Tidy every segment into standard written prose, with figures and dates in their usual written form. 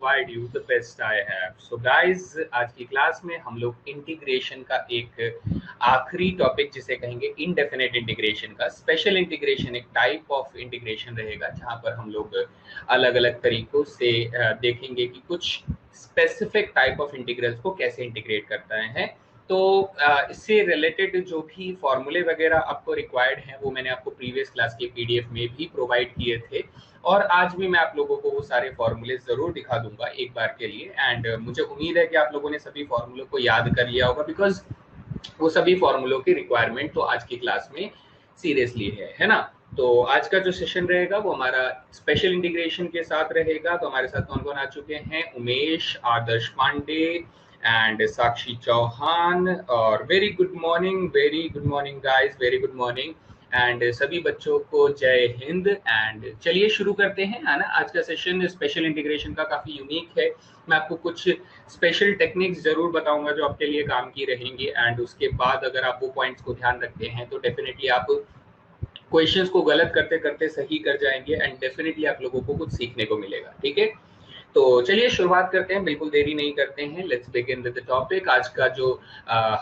provide you the best I have. So guys, आज की class में हम लोग इंटीग्रेशन का एक आखिरी टॉपिक जिसे कहेंगे इनडेफिनेट इंटीग्रेशन का, स्पेशल इंटीग्रेशन एक टाइप ऑफ इंटीग्रेशन रहेगा जहां पर हम लोग अलग अलग तरीकों से देखेंगे कि कुछ स्पेसिफिक टाइप ऑफ इंटीग्रल्स को कैसे इंटीग्रेट करता है। तो इससे रिलेटेड जो भी फॉर्मूले वगैरह आपको रिक्वायर्ड हैं वो मैंने आपको प्रीवियस क्लास के पीडीएफ में भी प्रोवाइड किए थे, और आज भी मैं आप लोगों को वो सारे फॉर्मूले जरूर दिखा दूंगा एक बार के लिए। एंड मुझे उम्मीद है कि आप लोगों ने सभी फॉर्मूलों को याद कर लिया होगा, बिकॉज वो सभी फॉर्मूलों की रिक्वायरमेंट तो आज की क्लास में सीरियसली है ना। तो आज का जो सेशन रहेगा वो हमारा स्पेशल इंटीग्रेशन के साथ रहेगा। तो हमारे साथ कौन कौन आ चुके हैं? उमेश, आदर्श पांडे एंड साक्षी चौहान। और very good morning guys, very good morning and सभी बच्चों को जय हिंद। एंड चलिए शुरू करते हैं, है ना। आज का सेशन स्पेशल इंटीग्रेशन का काफी यूनिक है। मैं आपको कुछ स्पेशल टेक्निक्स जरूर बताऊंगा जो आपके लिए काम की रहेंगी, एंड उसके बाद अगर आप वो पॉइंट्स को ध्यान रखते हैं तो डेफिनेटली आप क्वेश्चंस को गलत करते करते सही कर जाएंगे, एंड डेफिनेटली आप लोगों को कुछ सीखने को मिलेगा। ठीक है, तो चलिए शुरुआत करते हैं, बिल्कुल देरी नहीं करते हैं। Let's begin with the topic. आज का जो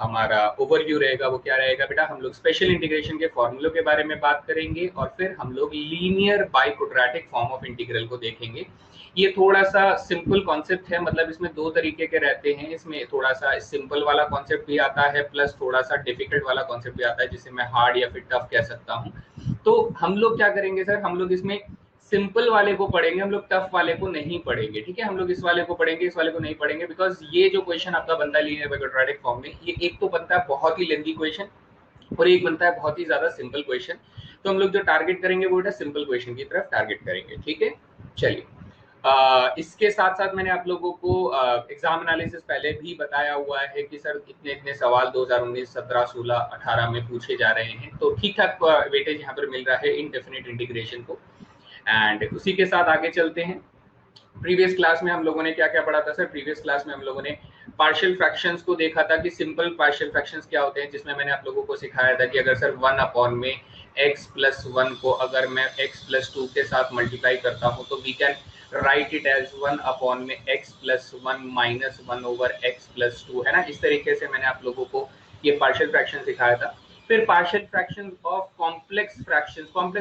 हमारा ओवरव्यू रहेगा वो क्या रहेगा बेटा? हम लोग स्पेशल इंटीग्रेशन के फॉर्मूलों के बारे में बात करेंगे, और फिर हम लोग linear by quadratic form of integral को देखेंगे। ये थोड़ा सा सिंपल कॉन्सेप्ट है, मतलब इसमें दो तरीके के रहते हैं। इसमें थोड़ा सा सिंपल वाला कॉन्सेप्ट भी आता है, प्लस थोड़ा सा डिफिकल्ट वाला कॉन्सेप्ट भी आता है, जिसे मैं हार्ड या फिर टफ कह सकता हूँ। तो हम लोग क्या करेंगे सर, हम लोग इसमें सिंपल वाले को पढ़ेंगे, हम लोग टफ वाले को नहीं पढ़ेंगे। ठीक है, हम लोग इस वाले को पढ़ेंगे, इस वाले को नहीं पढ़ेंगे, बिकॉज ये जो क्वेश्चन आपका बनता है लीनियर बाई क्वाड्रेटिक फॉर्म में, ये एक तो बनता है बहुत ही लेंथी क्वेश्चन और एक बनता है बहुत ही ज्यादा सिंपल क्वेश्चन। तो हम लोग जो टारगेट करेंगे वो बेटा सिंपल क्वेश्चन की तरफ टारगेट करेंगे। ठीक है, चलिए। इसके साथ साथ मैंने आप लोगों को एग्जाम एनालिसिस पहले भी बताया हुआ है कि सर इतने इतने सवाल 2019, 17, 16, 18 में पूछे जा रहे हैं, तो ठीक ठाक वेटेज यहाँ पर मिल रहा है इनडेफिनिट इंटीग्रेशन को। एंड उसी के साथ आगे चलते हैं। प्रीवियस क्लास में हम लोगों ने क्या क्या पढ़ा था सर? प्रीवियस क्लास में हम लोगों ने पार्शियल फ्रैक्शंस को देखा था कि सिंपल पार्शियल फ्रैक्शंस क्या होते हैं, जिसमें मैंने आप लोगों को सिखाया था कि अगर सर 1 में x+1 को अगर मैं x+2 के साथ मल्टीप्लाई करता हूं तो we can write it as 1 में x+1 माइनस 1/x+2, है ना। इस तरीके से मैंने आप लोगों को ये पार्शियल फ्रैक्शन सिखाया था। फिर partial fraction of complex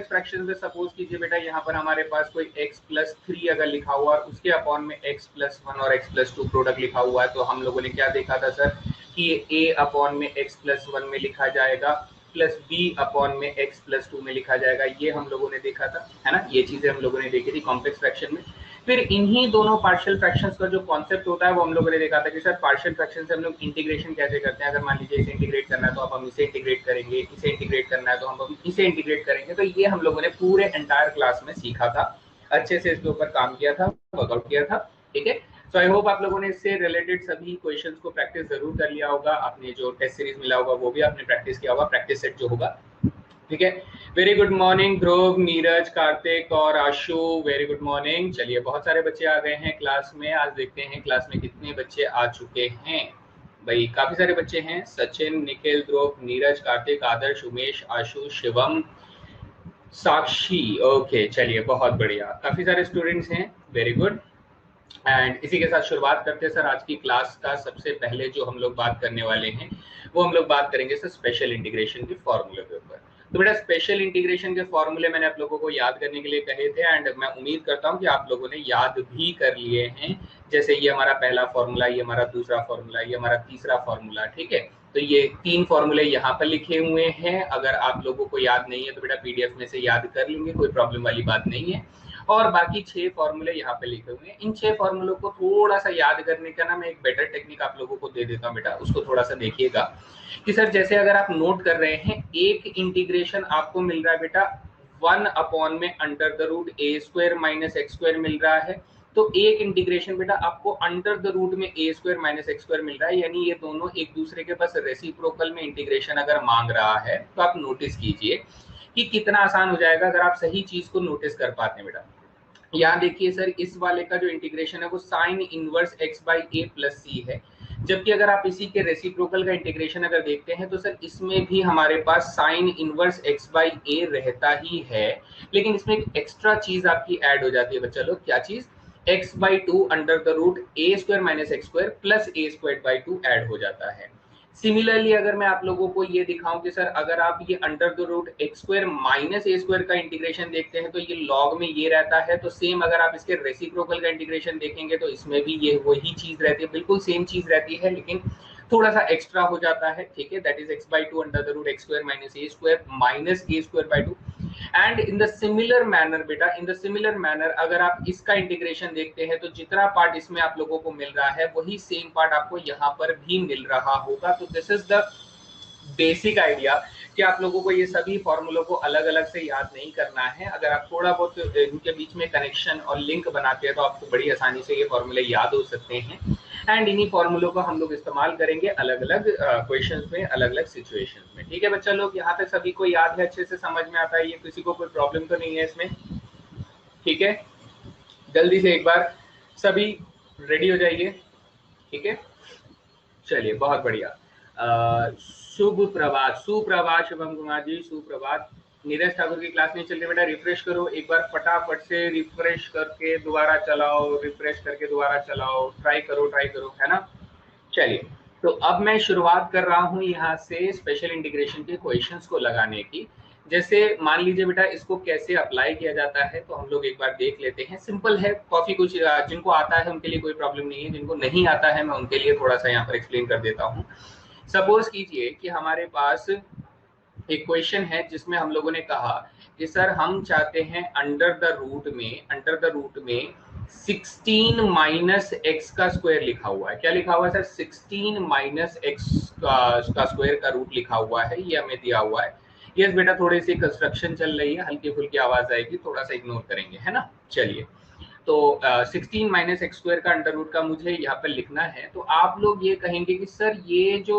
fraction में सपोज कीजिए बेटा यहाँ पर हमारे पास कोई x+3 अगर लिखा हुआ है, उसके अपॉन में x+1 और x+2 प्रोडक्ट लिखा हुआ है, तो हम लोगों ने क्या देखा था सर कि a अपॉन में x+1 में लिखा जाएगा प्लस b अपॉन में x+2 में लिखा जाएगा। ये हम लोगों ने देखा था, है ना। ये चीजें हम लोगों ने देखी थी कॉम्प्लेक्स फ्रैक्शन में। फिर इन्हीं दोनों पार्शियल फ्रैक्शंस का जो कॉन्सेप्ट होता है वो हम लोगों ने देखा था कि सर पार्शियल फ्रैक्शन से हम लोग इंटीग्रेशन कैसे करते हैं। अगर मान लीजिए इसे इंटीग्रेट करना है तो हम इसे इंटीग्रेट करेंगे, इसे इंटीग्रेट करना है तो हम इसे इंटीग्रेट करेंगे। तो ये हम लोगों ने पूरे एंटायर क्लास में सीखा था, अच्छे से इसके ऊपर काम किया था, वर्कआउट किया था। ठीक है, सो आई होप आप लोगों ने इससे रिलेटेड सभी क्वेश्चंस को प्रैक्टिस जरूर कर लिया होगा। आपने जो टेस्ट सीरीज मिला होगा वो भी आपने प्रैक्टिस किया होगा, प्रैक्टिस सेट जो होगा। ठीक है, वेरी गुड मॉर्निंग ध्रुव, नीरज, कार्तिक और आशु, वेरी गुड मॉर्निंग। चलिए, बहुत सारे बच्चे आ गए हैं क्लास में। आज देखते हैं क्लास में कितने बच्चे आ चुके हैं। भाई काफी सारे बच्चे हैं। सचिन, निखिल, ध्रुव, नीरज, कार्तिक, आदर्श, उमेश, आशु, शिवम, साक्षी। ओके, चलिए बहुत बढ़िया, काफी सारे स्टूडेंट्स हैं, वेरी गुड। एंड इसी के साथ शुरुआत करते हैं सर आज की क्लास का। सबसे पहले जो हम लोग बात करने वाले हैं वो हम लोग बात करेंगे सर स्पेशल इंटीग्रेशन के फॉर्मूले के ऊपर। तो बेटा स्पेशल इंटीग्रेशन के फॉर्मूले मैंने आप लोगों को याद करने के लिए कहे थे, एंड मैं उम्मीद करता हूं कि आप लोगों ने याद भी कर लिए हैं। जैसे ये हमारा पहला फॉर्मूला, ये हमारा दूसरा फॉर्मूला, ये हमारा तीसरा फॉर्मूला। ठीक है, तो ये 3 फॉर्मूले यहाँ पर लिखे हुए हैं। अगर आप लोगों को याद नहीं है तो बेटा पीडीएफ में से याद कर लेंगे, कोई प्रॉब्लम वाली बात नहीं है। और बाकी 6 फॉर्मूले यहाँ पे लिखे हुए हैं। इन 6 फॉर्मूलों को थोड़ा सा याद करने का ना मैं एक बेटर टेक्निक आप लोगों को दे देता हूँ बेटा, उसको थोड़ा सा देखिएगा कि सर जैसे अगर आप नोट कर रहे हैं एक इंटीग्रेशन आपको मिल रहा है बेटा 1 में under the root a square minus x square मिल रहा है, तो एक इंटीग्रेशन बेटा आपको अंडर द रूट में ए स्क्वायर माइनस एक्स स्क्वायर मिल रहा है, यानी ये दोनों एक दूसरे के पास रेसिप्रोकल में इंटीग्रेशन अगर मांग रहा है तो आप नोटिस कीजिए कि कितना आसान हो जाएगा अगर आप सही चीज को नोटिस कर पाते हैं बेटा। यहाँ देखिए सर इस वाले का जो इंटीग्रेशन है वो sine inverse x by a plus c है, जबकि अगर आप इसी के रेसिप्रोकल का इंटीग्रेशन अगर देखते हैं तो सर इसमें भी हमारे पास साइन इनवर्स x बाई ए रहता ही है, लेकिन इसमें एक एक्स्ट्रा चीज आपकी ऐड हो जाती है बच्चा लोग। क्या चीज? x/2 under the root a square minus x square plus a square by 2 add हो जाता है। सिमिलरली अगर मैं आप लोगों को ये दिखाऊं कि सर अगर आप ये under the root x square minus a square का इंटीग्रेशन देखते हैं तो ये लॉग में ये रहता है, तो सेम अगर आप इसके रेसिप्रोकल का इंटीग्रेशन देखेंगे तो इसमें भी ये वही चीज रहती है, बिल्कुल सेम चीज रहती है, लेकिन थोड़ा सा एक्स्ट्रा हो जाता है। ठीक है, that is x/2 under the root x square minus a square by 2। And in the similar manner बेटा, इन द सिमिलर मैनर अगर आप इसका इंटीग्रेशन देखते हैं तो जितना पार्ट इसमें आप लोगों को मिल रहा है वही सेम पार्ट आपको यहाँ पर भी मिल रहा होगा। तो this is the basic idea कि आप लोगों को ये सभी फॉर्मूलों को अलग अलग से याद नहीं करना है। अगर आप थोड़ा बहुत इनके बीच में कनेक्शन और लिंक बनाते हैं तो आपको बड़ी आसानी से ये फॉर्मूले याद हो सकते हैं। एंड इन्हीं फॉर्मूलों को हम लोग इस्तेमाल करेंगे अलग अलग क्वेश्चंस में, अलग अलग सिचुएशंस में। ठीक है बच्चा लोग, यहाँ तक सभी को याद है, अच्छे से समझ में आता है, ये किसी को कोई प्रॉब्लम तो नहीं है इसमें? ठीक है, जल्दी से एक बार सभी रेडी हो जाइए। ठीक है, चलिए बहुत बढ़िया। शुभ प्रभात, सुप्रभात शुभम कुमार जी, सुप्रभात। नीरज ठाकुर की क्लास नहीं चल रही बेटा, रिफ्रेश करो एक बार, फटाफट से रिफ्रेश करके दोबारा चलाओ, रिफ्रेश करके दोबारा चलाओ, ट्राई करो, है ना। चलिए, तो अब मैं शुरुआत कर रहा हूँ यहाँ से स्पेशल इंटीग्रेशन के क्वेश्चंस को लगाने की। जैसे मान लीजिए बेटा इसको कैसे अप्लाई किया जाता है तो हम लोग एक बार देख लेते हैं। सिंपल है, काफी कुछ जिनको आता है उनके लिए कोई प्रॉब्लम नहीं है, जिनको नहीं आता है मैं उनके लिए थोड़ा सा यहाँ पर एक्सप्लेन कर देता हूँ। सपोज कीजिए कि हमारे पास एक क्वेश्चन है जिसमें हम लोगों ने कहा कि सर हम चाहते हैं अंडर द रूट में 16 माइनस एक्स का स्क्वायर लिखा हुआ है। क्या लिखा हुआ है सर? 16 माइनस एक्स का स्क्वायर का रूट लिखा हुआ है, ये हमें दिया हुआ है। यस बेटा, थोड़ी सी कंस्ट्रक्शन चल रही है, हल्की फुल्की आवाज आएगी, थोड़ा सा इग्नोर करेंगे, है ना। चलिए, तो 16 माइनस एक्स स्क्वायर का अंडर रूट का मुझे यहाँ पर लिखना है। तो आप लोग ये कहेंगे कि सर ये जो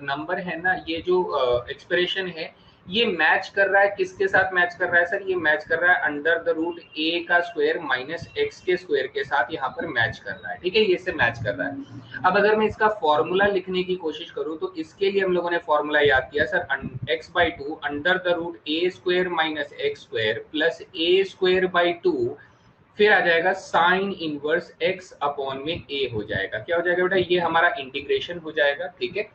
नंबर है ना, ये जो एक्सप्रेशन है, ये मैच कर रहा है, किसके साथ मैच कर रहा है सर? ये मैच कर रहा है अंडर द रूट ए का स्क्वायर माइनस एक्स के स्क्वायर के साथ यहाँ पर मैच कर रहा है। ठीक है, ये से मैच कर रहा है। अब अगर मैं इसका फॉर्मूला लिखने की कोशिश करूँ तो इसके लिए हम लोगों ने फॉर्मूला याद किया sir, x/2 under the root a square minus x square plus a square by 2, फिर आ जाएगा साइन इनवर्स x अपॉन में a हो जाएगा। क्या हो जाएगा बेटा? ये हमारा इंटीग्रेशन हो जाएगा। ठीक है,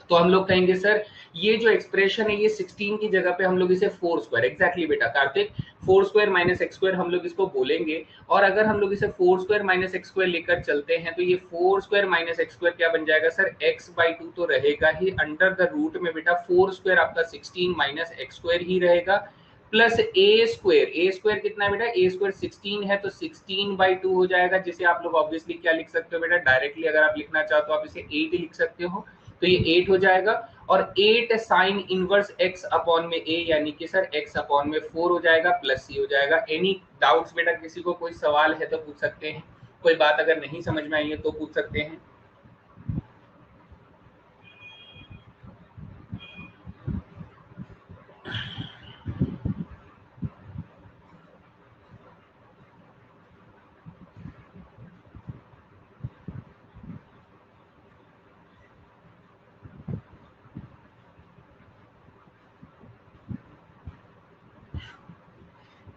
तो हम लोग कहेंगे सर ये जो एक्सप्रेशन है ये 16 की जगह पे हम लोग इसे 4 स्क्वायर, एग्जैक्टली बेटा Kartik, 4 square minus x square हम लोग इसको बोलेंगे। और अगर हम लोग इसे 4 स्क्वायर माइनस एक्स स्क्वायर लेकर चलते हैं तो ये 4 स्क्वायर माइनस एक्स स्क्वायर क्या बन जाएगा सर? x/2 तो रहेगा ही, अंडर द रूट में बेटा 4 स्क्वायर आपका 16 माइनस एक्स स्क्वायर ही रहेगा, प्लस ए स्क्वायर कितना है बेटा? ए स्क्वायर 16 है तो 16/2 हो जाएगा, जिसे आप लोग ऑब्वियसली क्या लिख सकते हो बेटा? डायरेक्टली अगर आप लिखना चाहो तो आप इसे 8 लिख सकते हो, तो ये 8 हो जाएगा। और 8 साइन इनवर्स x अपॉन में a, यानी कि सर x अपॉन में 4 हो जाएगा, प्लस c हो जाएगा। एनी डाउट्स बेटा? किसी को कोई सवाल है तो पूछ सकते हैं, कोई बात अगर नहीं समझ में आई है तो पूछ सकते हैं।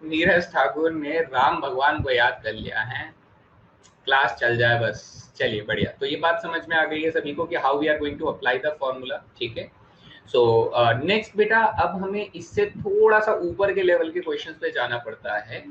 नीरज ठाकुर ने राम भगवान को याद कर लिया है, क्लास चल जाए बस। चलिए बढ़िया, तो ये बात समझ में आ गई है सभी को कि how we are going to apply the formula. ठीक है, सो नेक्स्ट बेटा, अब हमें इससे थोड़ा सा ऊपर के लेवल के क्वेश्चंस पे जाना पड़ता है,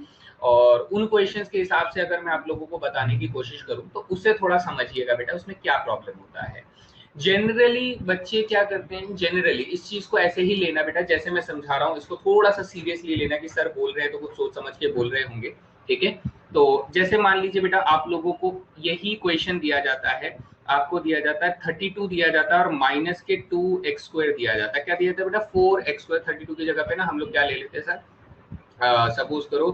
और उन क्वेश्चंस के हिसाब से अगर मैं आप लोगों को बताने की कोशिश करूं तो उससे थोड़ा समझिएगा बेटा उसमें क्या प्रॉब्लम होता है। जनरली बच्चे क्या करते हैं, जनरली इस चीज को ऐसे ही लेना बेटा जैसे मैं समझा रहा हूँ, इसको थोड़ा सा सीरियसली लेना कि सर बोल रहे हैं तो कुछ सोच समझ के बोल रहे होंगे। ठीक है, तो जैसे मान लीजिए बेटा आप लोगों को यही क्वेश्चन दिया जाता है, आपको दिया जाता है 32 दिया जाता है और माइनस के 2x स्क्वायर दिया जाता है। क्या दिया जाता है बेटा? 4x square. 32 की जगह पे ना हम लोग क्या ले लेते हैं सर? सपोज करो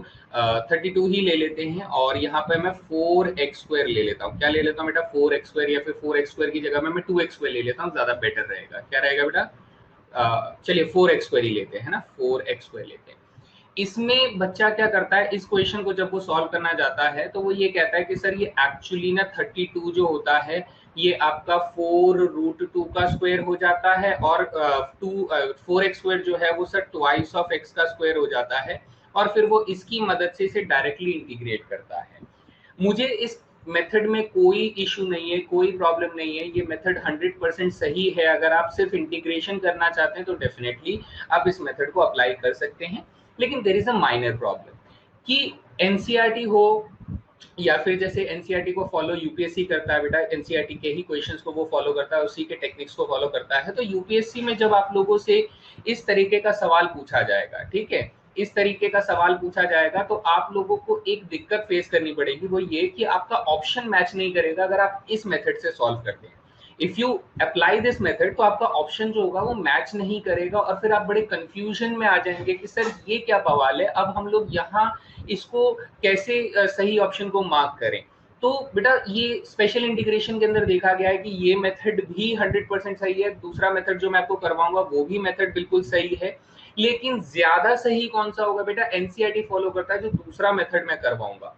32 ही ले लेते हैं और यहाँ पे मैं 4x स्क्वायर ले लेता हूँ। क्या ले लेता हूँ बेटा? 4x स्क्वायर, या फिर 4x स्क्वायर की जगह में मैं 2x स्क्वायर ले लेता हूँ, ज्यादा बेटर रहेगा। क्या रहेगा बेटा? चलिए 4x स्क्वायर ही लेते हैं ना, 4x स्क्वायर लेते हैं। इसमें बच्चा क्या करता है, इस क्वेश्चन को जब वो सॉल्व करना जाता है तो वो ये कहता है कि सर ये एक्चुअली ना 32 जो होता है ये आपका 4√2 का स्क्वायर हो जाता है, और 4x स्क्वायर जो है वो सर ट्वाइस ऑफ x का स्क्वायर हो जाता है, और फिर वो इसकी मदद से इसे डायरेक्टली इंटीग्रेट करता है। मुझे इस मेथड में कोई इशू नहीं है, कोई प्रॉब्लम नहीं है, ये मेथड 100% सही है। अगर आप सिर्फ इंटीग्रेशन करना चाहते हैं तो डेफिनेटली आप इस मेथड को अप्लाई कर सकते हैं। लेकिन there is a minor problem कि एनसीईआरटी हो या फिर जैसे एनसीईआरटी को फॉलो यूपीएससी करता है, बेटा एनसीईआरटी के ही क्वेश्चंस को वो फॉलो करता है, उसी के टेक्निक्स को फॉलो करता है। तो यूपीएससी में जब आप लोगों से इस तरीके का सवाल पूछा जाएगा, ठीक है, इस तरीके का सवाल पूछा जाएगा, तो आप लोगों को एक दिक्कत फेस करनी पड़ेगी, वो ये कि आपका ऑप्शन मैच नहीं करेगा अगर आप इस मेथड से सॉल्व करते हैं। If you apply this method तो आपका ऑप्शन जो होगा वो मैच नहीं करेगा और फिर आप बड़े कंफ्यूजन में आ जाएंगे कि सर ये क्या बवाल है, अब हम लोग यहाँ इसको कैसे सही ऑप्शन को मार्क करें। तो बेटा ये स्पेशल इंटीग्रेशन के अंदर देखा गया है कि ये मेथड भी 100% सही है, दूसरा मेथड जो मैं आपको करवाऊंगा वो भी मेथड बिल्कुल सही है। लेकिन ज्यादा सही कौन सा होगा बेटा, एनसीईआरटी फॉलो करता है जो दूसरा मेथड मैं करवाऊंगा,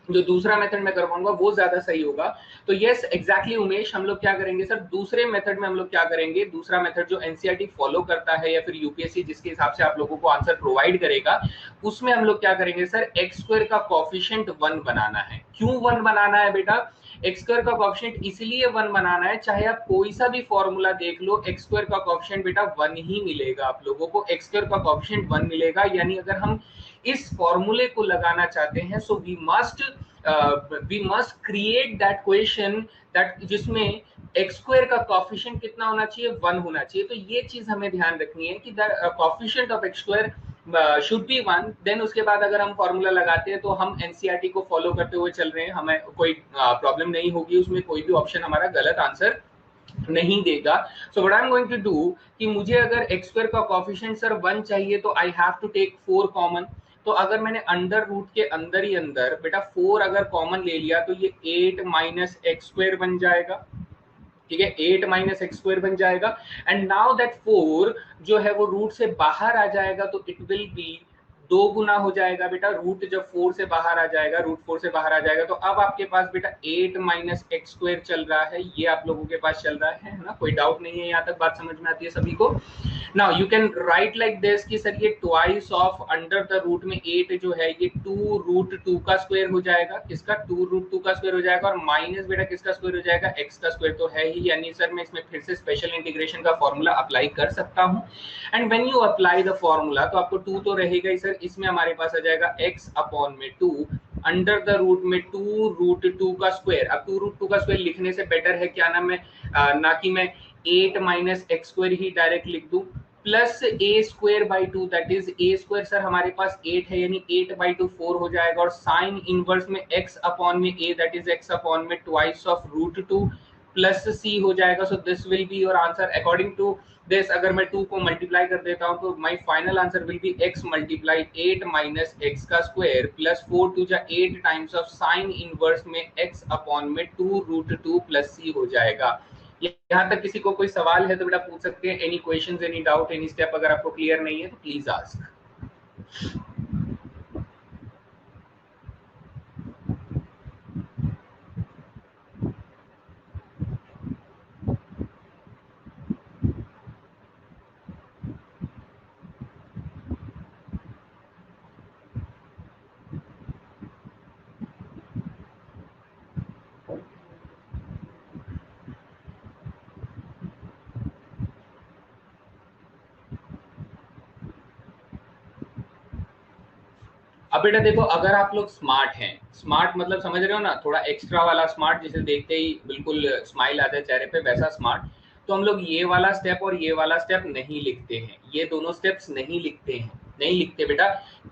जो दूसरा मेथड मैं करवाऊंगा वो ज्यादा सही होगा। तो यस एग्जैक्टली उमेश, हम लोग क्या करेंगे सर, दूसरे मेथड में हम लोग क्या करेंगे, दूसरा मेथड जो एनसीईआरटी फॉलो करता है या फिर यूपीएससी जिसके हिसाब से आप लोगों को आंसर प्रोवाइड करेगा, उसमें हम लोग क्या करेंगे सर, एक्स स्क्वायर का कॉफिशिएंट 1 बनाना है। क्यों 1 बनाना है बेटा, एक्स स्क्वायर का कॉफिशिएंट इसलिए 1 बनाना है, चाहे आप कोई सा भी फॉर्मूला देख लो, एक्स स्क्वायर का कॉफिशिएंट बेटा 1 ही मिलेगा, आप लोगों को एक्स स्क्वायर का कॉफिशिएंट 1 मिलेगा। यानी अगर हम इस फॉर्मूले को लगाना चाहते हैं so we must create that question that जिसमें एक्स स्क्वायर का कॉफिशिएंट कितना होना चाहिए, 1 होना चाहिए। तो ये चीज हमें ध्यान रखनी है कि the coefficient of x square should be 1। Then उसके बाद अगर हम फॉर्मूला लगाते हैं तो हम एनसीईआरटी को फॉलो करते हुए चल रहे हैं, हमें कोई प्रॉब्लम नहीं होगी, उसमें कोई भी ऑप्शन हमारा गलत आंसर नहीं देगा। So what I am going to do कि मुझे अगर एक्स स्क्वायर का कॉफिशिएंट सर 1 चाहिए तो I have to take 4 common. तो अगर मैंने अंडर रूट के अंदर ही अंदर बेटा 4 अगर कॉमन ले लिया तो ये 8 माइनस एक्स स्क्वायर बन जाएगा, ठीक है, 8 माइनस एक्स स्क्वायर बन जाएगा। एंड नाउ दैट 4 जो है वो रूट से बाहर आ जाएगा तो इट विल बी 2 गुना हो जाएगा बेटा, रूट जब 4 से बाहर आ जाएगा, रूट 4 से बाहर आ जाएगा तो अब आपके पास बेटा 8 माइनस एक्स स्क्वायर चल रहा है, ये आप लोगों के पास चल रहा है ना, कोई डाउट नहीं है, यहाँ तक बात समझ में आती है सभी को। Now you can write like this कि सर ये twice of under the root में 8 जो है ये 2 रूट 2 का स्क्वायर हो जाएगा, किसका 2 रूट 2 का स्क्वायर हो जाएगा, और माइनस बेटा किसका स्क्वायर हो जाएगा, एक्स का स्क्वायर तो है ही। यानी सर मैं इसमें फिर से स्पेशल इंटीग्रेशन का फॉर्मूला अप्लाई कर सकता हूँ। And when you apply the formula तो आपको 2 तो रहेगा ही सर, इसमें हमारे पास आ जाएगा x अपॉन में 2 अंडर द रूट में 2 रूट 2 का स्क्वायर। अब 2 रूट 2 का स्क्वायर लिखने से बेटर है क्या नाम है, ना कि मैं 8 माइनस एक्स स्क्वायर ही डायरेक्ट लिख दूं, plus a square by 2 that is a square sir हमारे पास 8 है, यानी 8 बाई 2 4 हो जाएगा, और साइन इनवर्स में x अपॉन में a that is x upon में twice of root 2 plus c हो जाएगा। So this will be your answer according to this. अगर मैं 2 को मल्टीप्लाई कर देता हूं तो my final answer will be x multiply 8 minus x का स्क्वायर प्लस 4 टू जा 8 टाइम्स ऑफ साइन इनवर्स में x अपॉन में 2 रूट 2 प्लस c हो जाएगा। यहाँ तक किसी को कोई सवाल है तो बेटा पूछ सकते हैं, any questions, any doubt, any step अगर आपको क्लियर नहीं है तो प्लीज आस्क। अब बेटा देखो, अगर आप लोग स्मार्ट हैं, स्मार्ट मतलब समझ रहे हो ना, थोड़ा एक्स्ट्रा वाला स्मार्ट जिसे देखते ही बिल्कुल स्माइल आता है चेहरे पे वैसा स्मार्ट, तो हम लोग ये वाला स्टेप और ये वाला स्टेप नहीं लिखते हैं, ये दोनों स्टेप्स नहीं लिखते हैं, नहीं लिखते बेटा।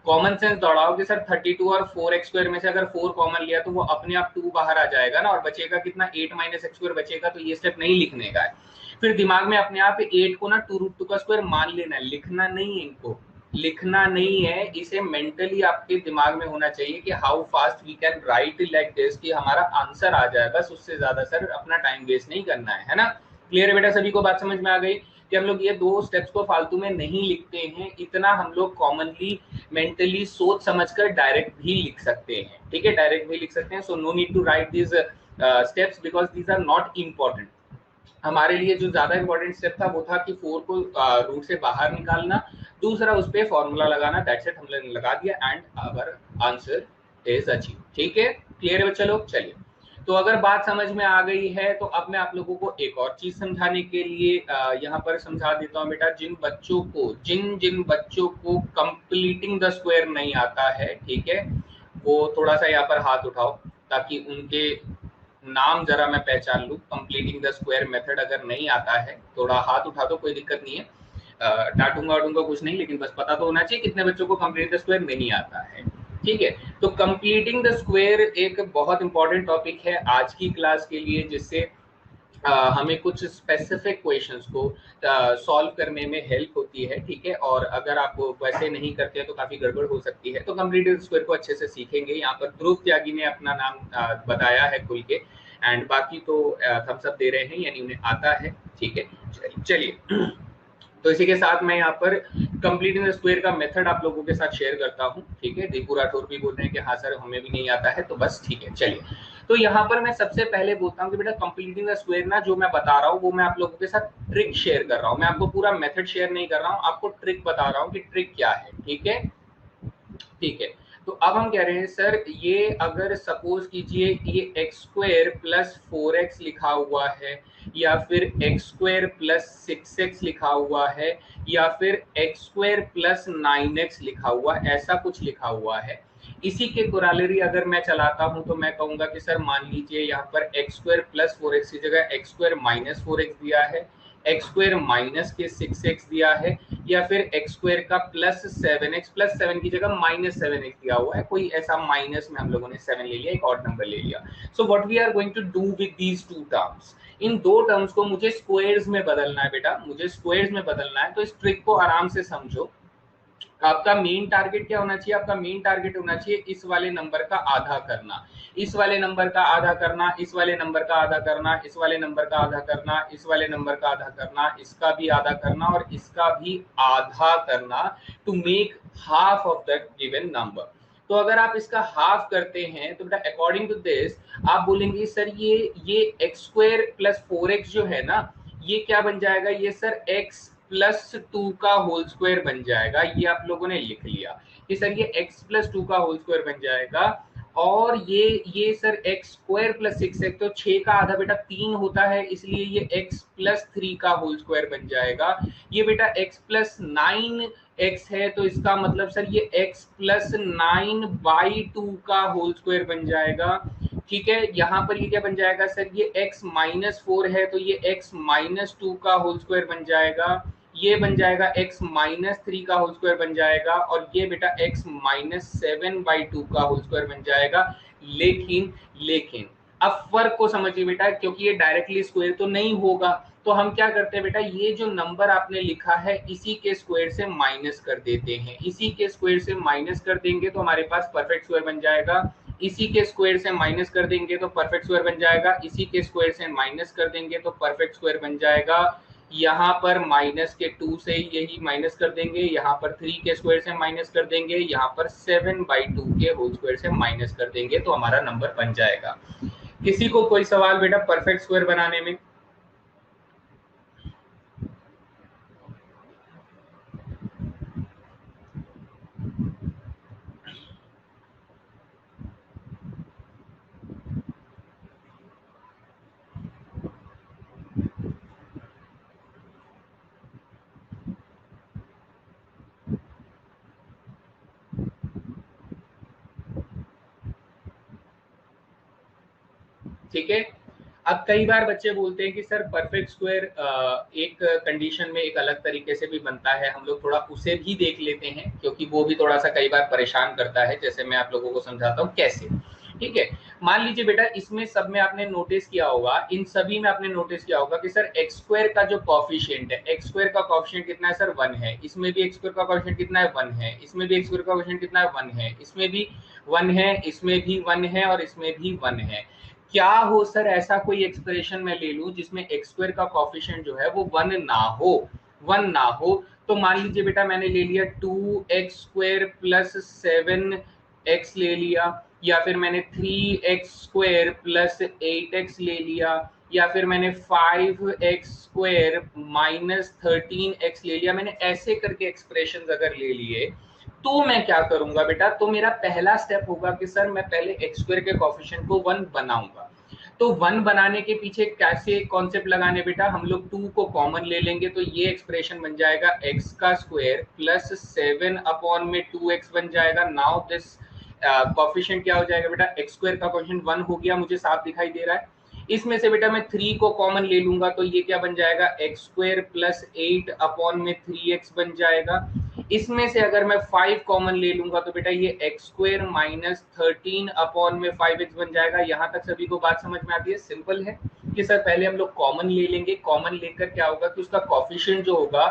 कॉमन सेंस दौड़ाओगे सर, 32 और 4x स्क्वायर में से अगर 4 कॉमन लिया तो वो अपने आप 2 बाहर आ जाएगा ना, और बचेगा कितना, 8 माइनस एक्स स्क्वायर बचेगा, तो ये स्टेप नहीं लिखने का है। फिर दिमाग में अपने आप 8 को ना 2 रूट 2 का स्क्वायर मान लेना है, लिखना नहीं है, इनको लिखना नहीं है, इसे मेंटली आपके दिमाग में होना चाहिए कि how fast we can write like this कि हमारा आंसर आ जाए, बस उससे ज्यादा सर अपना टाइम वेस्ट नहीं करना है ना। क्लियर है बेटा, सभी को बात समझ में आ गई कि हम लोग ये 2 स्टेप्स को फालतू में नहीं लिखते हैं, इतना हम लोग कॉमनली मेंटली सोच समझकर डायरेक्ट भी लिख सकते हैं, ठीक है, डायरेक्ट भी लिख सकते हैं। So no need to write this steps because these are not important. हमारे लिए जो ज्यादा इंपॉर्टेंट स्टेप था वो था कि 4 को रूट से बाहर निकालना, दूसरा उस पे फॉर्मूला लगाना, दैट्स इट, हमने लगा दिया and our answer is achieve, ठीक है। क्लियर है बच्चा लोग? चलिए, तो अगर बात समझ में आ गई है तो अब मैं आप लोगों को एक और चीज समझाने के लिए यहाँ पर समझा देता हूँ बेटा। जिन जिन बच्चों को कंप्लीटिंग द स्क्वायर नहीं आता है, ठीक है, वो थोड़ा सा यहाँ पर हाथ उठाओ ताकि उनके नाम जरा मैं पहचान लूं। कंप्लीटिंग द स्क्वायर मेथड अगर नहीं आता है, थोड़ा हाथ उठा दो, कोई दिक्कत नहीं है, डांटूंगा वाटूंगा कुछ नहीं, लेकिन बस पता तो होना चाहिए कितने बच्चों को कंप्लीट द स्क्वायर नहीं आता है, ठीक है। तो कंप्लीटिंग द स्क्वायर एक बहुत इंपॉर्टेंट टॉपिक है आज की क्लास के लिए, जिससे हमें कुछ स्पेसिफिक क्वेश्चंस को सॉल्व करने में हेल्प होती है, ठीक है। और अगर आप वैसे नहीं करते हैं तो काफी गड़बड़ हो सकती है। तो कंप्लीटेड स्क्वायर को अच्छे से सीखेंगे। यहाँ पर ध्रुव त्यागी ने अपना नाम बताया है खुल के, एंड बाकी तो थम्स अप दे रहे हैं, यानी उन्हें आता है, ठीक है। चलिए, तो इसी के साथ मैं यहाँ पर कंप्लीटिंग द स्क्वायर का मेथड आप लोगों के साथ शेयर करता हूँ, ठीक है। दीपू राठौर भी बोल रहे हैं कि हाँ सर हमें भी नहीं आता है, तो बस ठीक है। चलिए, तो यहाँ पर मैं सबसे पहले बोलता हूँ कि बेटा कंप्लीटिंग द स्क्वायर ना, जो मैं बता रहा हूँ वो मैं आप लोगों के साथ ट्रिक शेयर कर रहा हूँ। मैं आपको पूरा मेथड शेयर नहीं कर रहा हूँ, आपको ट्रिक बता रहा हूँ कि ट्रिक क्या है, ठीक है, ठीक है। तो अब हम कह रहे हैं सर, ये अगर सपोज कीजिए ये एक्स स्क्वायर प्लस 4x लिखा हुआ है, या फिर एक्स स्क्वायर प्लस 6x लिखा हुआ है, या फिर एक्स स्क्वायर प्लस 9x लिखा हुआ है, ऐसा कुछ लिखा हुआ है। इसी के कोरालरी अगर मैं चलाता हूं तो मैं कहूंगा कि सर मान लीजिए यहाँ पर एक्स स्क्वायर प्लस 4x की जगह एक्स स्क्वायर माइनस 4x दिया है, एक्स स्क्वायर माइनस के 6x दिया है, या फिर एक्स स्क्वायर का प्लस 7x प्लस 7 की जगह माइनस 7x दिया हुआ है। कोई ऐसा माइनस में हम लोगों ने 7 ले लिया, एक और नंबर ले लिया। So what we are going to do with these two terms, इन दो टर्म्स को मुझे स्क्वायर्स में बदलना है बेटा, मुझे स्क्वायर्स में बदलना है। तो इस ट्रिक को आराम से समझो। आपका मेन टारगेट क्या होना चाहिए? आपका मेन टारगेट होना चाहिए इस वाले नंबर का आधा करना, इस वाले नंबर का आधा करना, इस वाले नंबर का आधा करना, इस वाले नंबर का आधा करना, इस वाले नंबर का आधा करना, इसका भी आधा करना और इसका भी आधा करना, to make half of that given number. तो अगर आप इसका हाफ करते हैं तो बेटा अकॉर्डिंग टू दिस आप बोलेंगे सर ये एक्स स्क्वायर प्लस 4x जो है ना, ये क्या बन जाएगा? ये सर x प्लस 2 का होल स्क्वायर बन जाएगा। ये आप लोगों ने लिख लिया कि सर ये x प्लस 2 का होल स्क्वायर बन जाएगा। और ये सर एक्स स्क्वायर प्लस 6 तो 6 का आधा बेटा 3 होता है, इसलिए ये x प्लस 3 का होल स्क्वायर बन जाएगा। ये बेटा x प्लस 9x है, तो इसका मतलब सर ये x प्लस 9/2 का होल स्क्वायर बन जाएगा, ठीक है। यहाँ पर ये क्या बन जाएगा सर? ये x माइनस 4 है, तो ये x माइनस 2 का होल स्क्वायर बन जाएगा। ये बन जाएगा x माइनस 3 का होल स्क्वायर बन जाएगा, और ये बेटा x माइनस 7/2 का होल स्क्वायर बन जाएगा। लेकिन अब फर्क को समझिए बेटा, क्योंकि ये डायरेक्टली स्क्वायर तो नहीं होगा, तो हम क्या करते हैं बेटा, ये जो नंबर आपने लिखा है इसी के स्क्वायर से माइनस कर देते हैं। इसी के स्क्वायर से माइनस कर देंगे तो हमारे पास परफेक्ट स्क्वायर बन जाएगा। इसी के स्क्वायर से माइनस कर देंगे तो परफेक्ट स्क्वायर बन जाएगा। इसी के स्क्वायर से माइनस कर देंगे तो परफेक्ट स्क्वायर बन जाएगा। यहाँ पर माइनस के 2 से यही माइनस कर देंगे, यहाँ पर 3 के स्क्वायर से माइनस कर देंगे, यहाँ पर 7/2 के होल स्क्वायर से माइनस कर देंगे, तो हमारा नंबर बन जाएगा। किसी को कोई सवाल बेटा परफेक्ट स्क्वायर बनाने में? ठीक है। अब कई बार बच्चे बोलते हैं कि सर परफेक्ट स्क्वायर एक कंडीशन में एक अलग तरीके से भी बनता है, हम लोग थोड़ा उसे भी देख लेते हैं, क्योंकि वो भी थोड़ा सा कई बार परेशान करता है। जैसे मैं आप लोगों को समझाता हूँ कैसे, ठीक है। मान लीजिए बेटा इसमें सब में आपने नोटिस किया होगा, इन सभी में आपने नोटिस किया होगा कि सर एक्स स्क्वायर का जो कॉफिशिएंट है, एक्स स्क्वायर का कॉफिशिएंट कितना है सर? 1 है। इसमें भी एक्स स्क्वायर का कॉफिशिएंट कितना है? 1 है। इसमें भी एक्स स्क्वायर का कॉफिशिएंट कितना है? 1 है। इसमें भी 1 है, इसमें भी 1 है, और इसमें भी 1 है। क्या हो सर ऐसा कोई एक्सप्रेशन मैं ले लूं जिसमें एक्स स्क्वायर का कॉफिशिएंट जो है वो 1 ना हो, 1 ना हो? तो मान लीजिए बेटा मैंने ले लिया 2x स्क्वायर प्लस 7x ले लिया, या फिर मैंने 3x स्क्वायर प्लस 8x ले लिया, या फिर मैंने 5x स्क्वायर माइनस 13x ले लिया। मैंने ऐसे करके एक्सप्रेशन अगर ले लिए तो मैं क्या करूंगा बेटा, तो मेरा पहला स्टेप होगा कि सर मैं पहले एक्स स्क्वायर के कोफिशिएंट को 1 बनाऊंगा। तो 1 बनाने के पीछे कैसे कॉन्सेप्ट लगाने बेटा, हम लोग 2 को कॉमन ले लेंगे, तो ये एक्सप्रेशन बन जाएगा एक्स का स्क्वायर प्लस 7 अपॉन में 2x बन जाएगा। नाउ दिस कोफिशिएंट क्या हो जाएगा बेटा, एक्स स्क्वायर का कोफिशिएंट 1 हो गया, मुझे साफ दिखाई दे रहा है। इसमें से बेटा मैं 3 को कॉमन ले लूंगा, तो ये क्या बन जाएगा, एक्स स्क्वायर प्लस 8 अपॉन में 3x बन जाएगा। इसमें से अगर मैं 5 कॉमन ले लूंगा तो बेटा ये एक्स स्क्वायर माइनस 13 अपॉन में 5x बन जाएगा। यहां तक सभी को बात समझ में आती है? सिंपल है कि सर पहले हम लोग कॉमन ले लेंगे, कॉमन लेकर क्या होगा कि उसका कोफिशिएंट जो होगा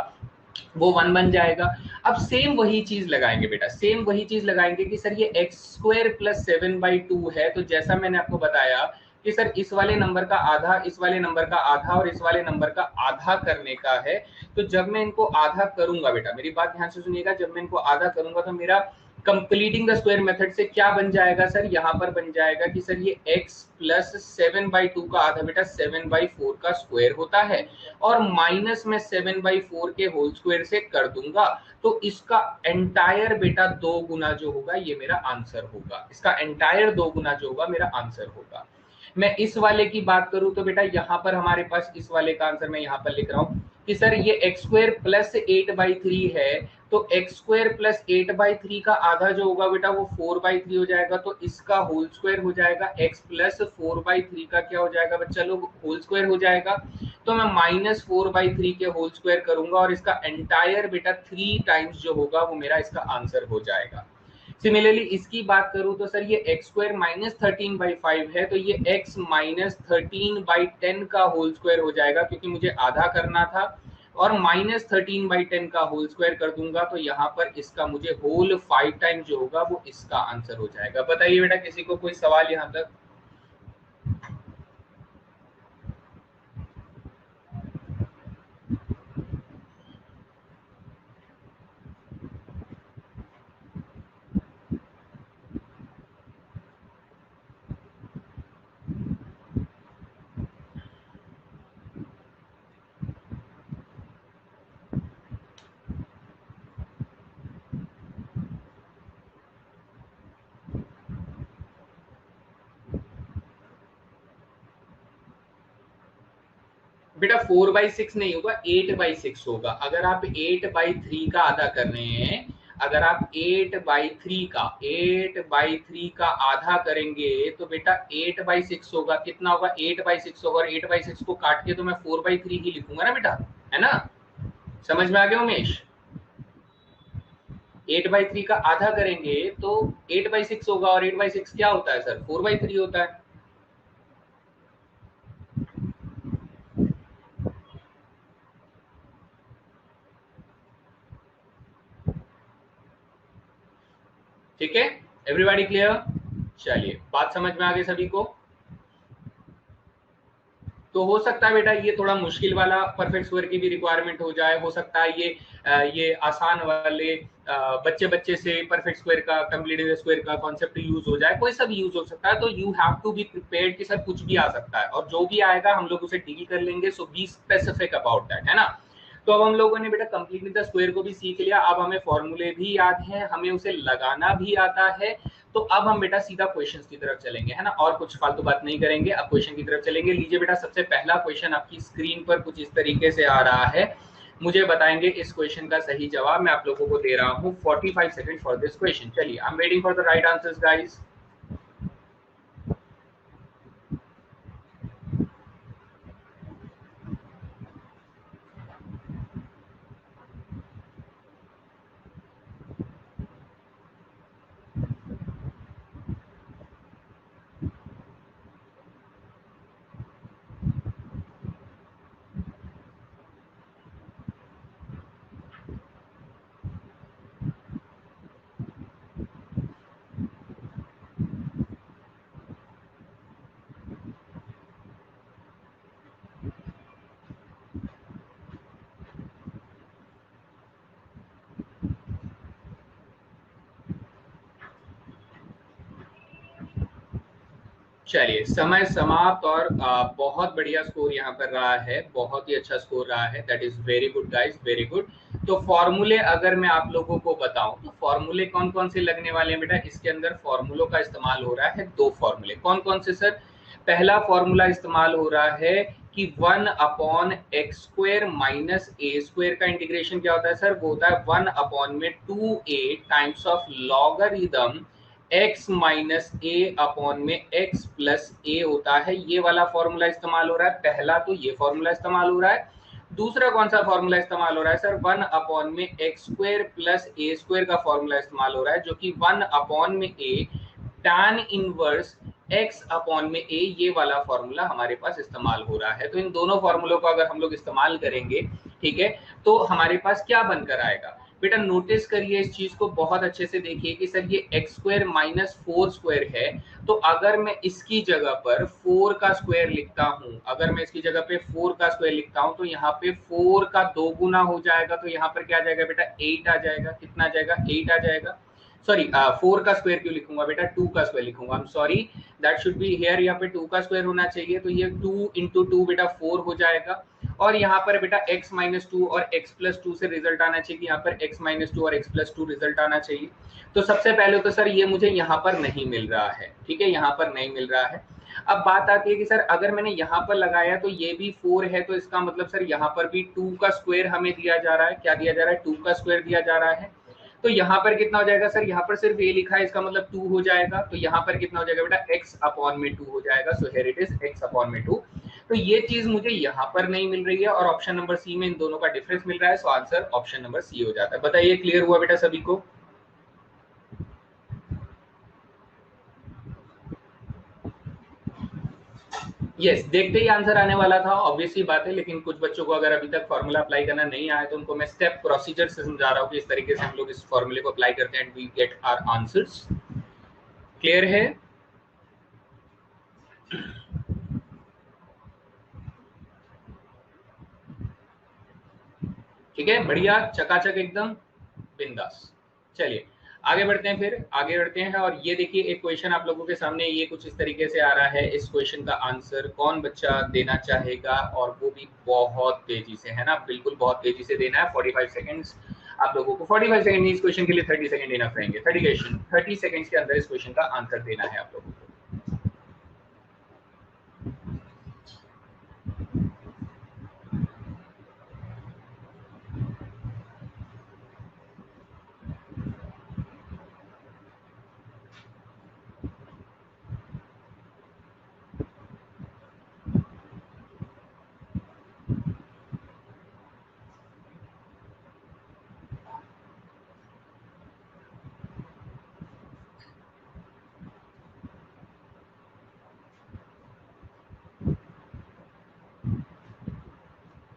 वो 1 बन जाएगा। अब सेम वही चीज लगाएंगे बेटा, सेम वही चीज लगाएंगे कि सर ये एक्स स्क्वायर प्लस 7/2 है, तो जैसा मैंने आपको बताया कि सर इस वाले नंबर का आधा, इस वाले नंबर का आधा और इस वाले नंबर का आधा करने का है। तो जब मैं इनको आधा करूंगा बेटा, मेरी बात ध्यान से सुनिएगा, जब मैं इनको आधा करूंगा तो मेरा कंप्लीटिंग द स्क्वायर मेथड से क्या बन जाएगा सर, यहाँ पर बन जाएगा कि सर ये x प्लस 7/2 का आधा बेटा 7/4 का स्क्वायर होता है, और माइनस में 7/4 के होल स्क्वायर से कर दूंगा, तो इसका एंटायर बेटा 2 गुना जो होगा ये मेरा आंसर होगा। इसका एंटायर 2 गुना जो होगा मेरा आंसर होगा। मैं इस वाले की बात करूं तो बेटा यहाँ पर हमारे पास इस वाले का आंसर मैं यहाँ पर लिख रहा हूँ कि सर ये एक्स स्क्वायर प्लस 8/3 है, तो एक्स स्क्वायर प्लस 8/3 का आधा जो होगा बेटा वो 4/3 हो जाएगा, तो इसका होल स्क्वायर हो जाएगा x प्लस 4/3 का क्या हो जाएगा बच्चा लोग, होल स्क्वायर हो जाएगा। तो मैं माइनस 4/3 के होल स्क्वायर करूंगा और इसका एंटायर बेटा 3 टाइम्स जो होगा वो मेरा इसका आंसर हो जाएगा। सिमिलरली इसकी बात करूं तो सर ये एक्स स्क्वायर माइनस 13/5 है, तो ये x माइनस 13/10 का होल स्क्वायर हो जाएगा, क्योंकि मुझे आधा करना था, और माइनस 13/10 का होल स्क्वायर कर दूंगा, तो यहाँ पर इसका मुझे होल 5 टाइम जो होगा वो इसका आंसर हो जाएगा। बताइए बेटा किसी को कोई सवाल यहाँ तक? बेटा 4/6 नहीं होगा, 8/6 होगा। अगर आप 8/3 का आधा कर रहे हैं, अगर आप 8/3 का आधा करेंगे तो बेटा 8/6 होगा। कितना होगा, 8/6 होगा, और 8/6 को काट के तो मैं 4/3 ही लिखूंगा ना बेटा, है ना? समझ में आ गया उमेश? 8/3 का आधा करेंगे तो 8/6 होगा, और 8/6 क्या होता है सर, 4/3 होता है। ठीक है, एवरीबॉडी क्लियर? चलिए बात समझ में आ गई सभी को? तो हो सकता है बेटा ये थोड़ा मुश्किल वाला परफेक्ट स्क्वायर की भी रिक्वायरमेंट हो जाए, हो सकता है ये आसान वाले बच्चे बच्चे से परफेक्ट स्क्वायर का, कंप्लीट स्क्वायर का कॉन्सेप्ट यूज हो जाए, कोई सा भी यूज हो सकता है। तो you have to be prepared कि सर कुछ भी आ सकता है, और जो भी आएगा हम लोग उसे डील कर लेंगे। सो बी स्पेसिफिक अबाउट दैट, है ना? तो अब हम लोगों ने बेटा कंप्लीटली द स्क्वायर को भी सीख लिया, अब हमें फॉर्मूले भी याद हैं, हमें उसे लगाना भी आता है। तो अब हम बेटा सीधा क्वेश्चंस की तरफ चलेंगे, है ना, और कुछ फालतू बात नहीं करेंगे, अब क्वेश्चन की तरफ चलेंगे। लीजिए बेटा सबसे पहला क्वेश्चन आपकी स्क्रीन पर कुछ इस तरीके से आ रहा है, मुझे बताएंगे इस क्वेश्चन का सही जवाब। मैं आप लोगों को दे रहा हूं 45 सेकंड फॉर दिस क्वेश्चन। चलिए I am waiting for the right answers guys. चलिए समय समाप्त, और बहुत बढ़िया स्कोर यहाँ पर रहा है, बहुत ही अच्छा स्कोर रहा है। That is very good guys, very good. तो फॉर्मूले अगर मैं आप लोगों को बताऊं तो फॉर्मूले कौन कौन से लगने वाले हैं बेटा, इसके अंदर फॉर्मूलों का इस्तेमाल हो रहा है, दो फॉर्मूले। कौन कौन से सर? पहला फॉर्मूला इस्तेमाल हो रहा है कि 1/x² माइनस a² का इंटीग्रेशन क्या होता है सर? वो होता है 1/2a times of logarithm x minus a/x+a होता है। ये वाला फॉर्मूला इस्तेमाल हो रहा है। पहला तो ये फॉर्मूला इस्तेमाल हो रहा है। दूसरा कौन सा फॉर्मूला इस्तेमाल हो रहा है सर? 1/x² + a² का फॉर्मूला इस्तेमाल हो रहा है, जो कि 1/a tan इनवर्स x/a, ये वाला फॉर्मूला हमारे पास इस्तेमाल हो रहा है। तो इन दोनों फॉर्मूलों को अगर हम लोग इस्तेमाल करेंगे, ठीक है, तो हमारे पास क्या बनकर आएगा बेटा? नोटिस करिए इस चीज को, बहुत अच्छे से देखिए कि सर ये x² - 4² है। तो अगर मैं इसकी जगह पर 4 का स्क्वायर लिखता हूं, अगर मैं इसकी जगह पे 4 का स्क्वायर लिखता हूं, तो यहाँ पे 4 का 2 गुना हो जाएगा, तो यहाँ पर क्या आ जाएगा बेटा? 8 आ जाएगा। कितना आ जाएगा? 8 आ जाएगा। सॉरी, 4 का स्क्वायर क्यों लिखूंगा बेटा? 2 का स्क्वायर लिखूंगा। I am sorry, that should be here, यहाँ पे 2 का स्क्वायर होना चाहिए। तो ये 2 इंटू 2 बेटा 4 हो जाएगा। और यहाँ पर बेटा x - 2 और x+2 से रिजल्ट आना चाहिए कि यहाँ पर x - 2 और x+2 रिजल्ट आना चाहिए। तो सबसे पहले तो सर ये मुझे यहाँ पर नहीं मिल रहा है, ठीक है, यहाँ पर नहीं मिल रहा है। अब बात आती है कि सर अगर मैंने यहाँ पर लगाया तो ये भी 4 है, तो इसका मतलब सर यहाँ पर भी 2 का स्क्वायर हमें दिया जा रहा है। क्या दिया जा रहा है? 2 का स्क्वायर दिया जा रहा है। तो यहाँ पर कितना हो जाएगा सर? यहाँ पर सिर्फ a लिखा है, इसका मतलब 2 हो जाएगा। तो यहाँ पर कितना हो जाएगा बेटा? x/2 हो जाएगा। So here it is x/2। तो ये चीज मुझे यहाँ पर नहीं मिल रही है, और ऑप्शन नंबर सी में इन दोनों का डिफरेंस मिल रहा है। So answer option number C हो जाता है। बताइए, क्लियर हुआ बेटा सभी को? यस, देखते ही आंसर आने वाला था, ऑब्वियसली बात है। लेकिन कुछ बच्चों को अगर अभी तक फॉर्मूला अप्लाई करना नहीं आया, तो उनको मैं स्टेप प्रोसीजर से समझा रहा हूँ कि इस तरीके से हम लोग इस फॉर्मूले को अप्लाई करते हैं and we get our answers. Clear है? ठीक है, बढ़िया, चकाचक एकदम, बिंदास। चलिए आगे बढ़ते हैं, फिर आगे बढ़ते हैं। और ये देखिए एक क्वेश्चन आप लोगों के सामने, ये कुछ इस तरीके से आ रहा है। इस क्वेश्चन का आंसर कौन बच्चा देना चाहेगा? और वो भी बहुत तेजी से, है ना, बिल्कुल बहुत तेजी से देना है। 45 सेकंड्स आप लोगों को, 45 सेकंड इस क्वेश्चन के लिए 30 सेकंड इनफ रहेंगे। 30 सेकंड्स के अंदर इस क्वेश्चन का आंसर देना है आप लोगों को।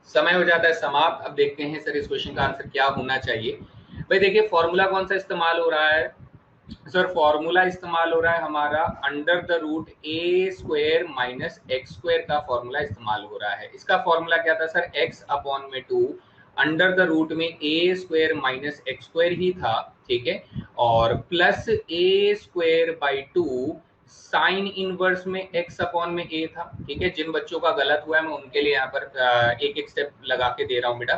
समय हो जाता है समाप्त। अब देखते हैं सर इस क्वेश्चन का आंसर क्या होना चाहिए। भाई देखिए, फॉर्मूला कौन सा इस्तेमाल हो रहा है सर? फॉर्मूला इस्तेमाल हो रहा है हमारा √a² - x² का फॉर्मूला इस्तेमाल हो रहा है। इसका फॉर्मूला क्या था सर? x/2 √, में a² - x² ही था, ठीक है, और प्लस a²/2 साइन इनवर्स में x/a था, ठीक है। जिन बच्चों का गलत हुआ है मैं उनके लिए यहाँ पर एक एक स्टेप लगा के दे रहा हूँ बेटा,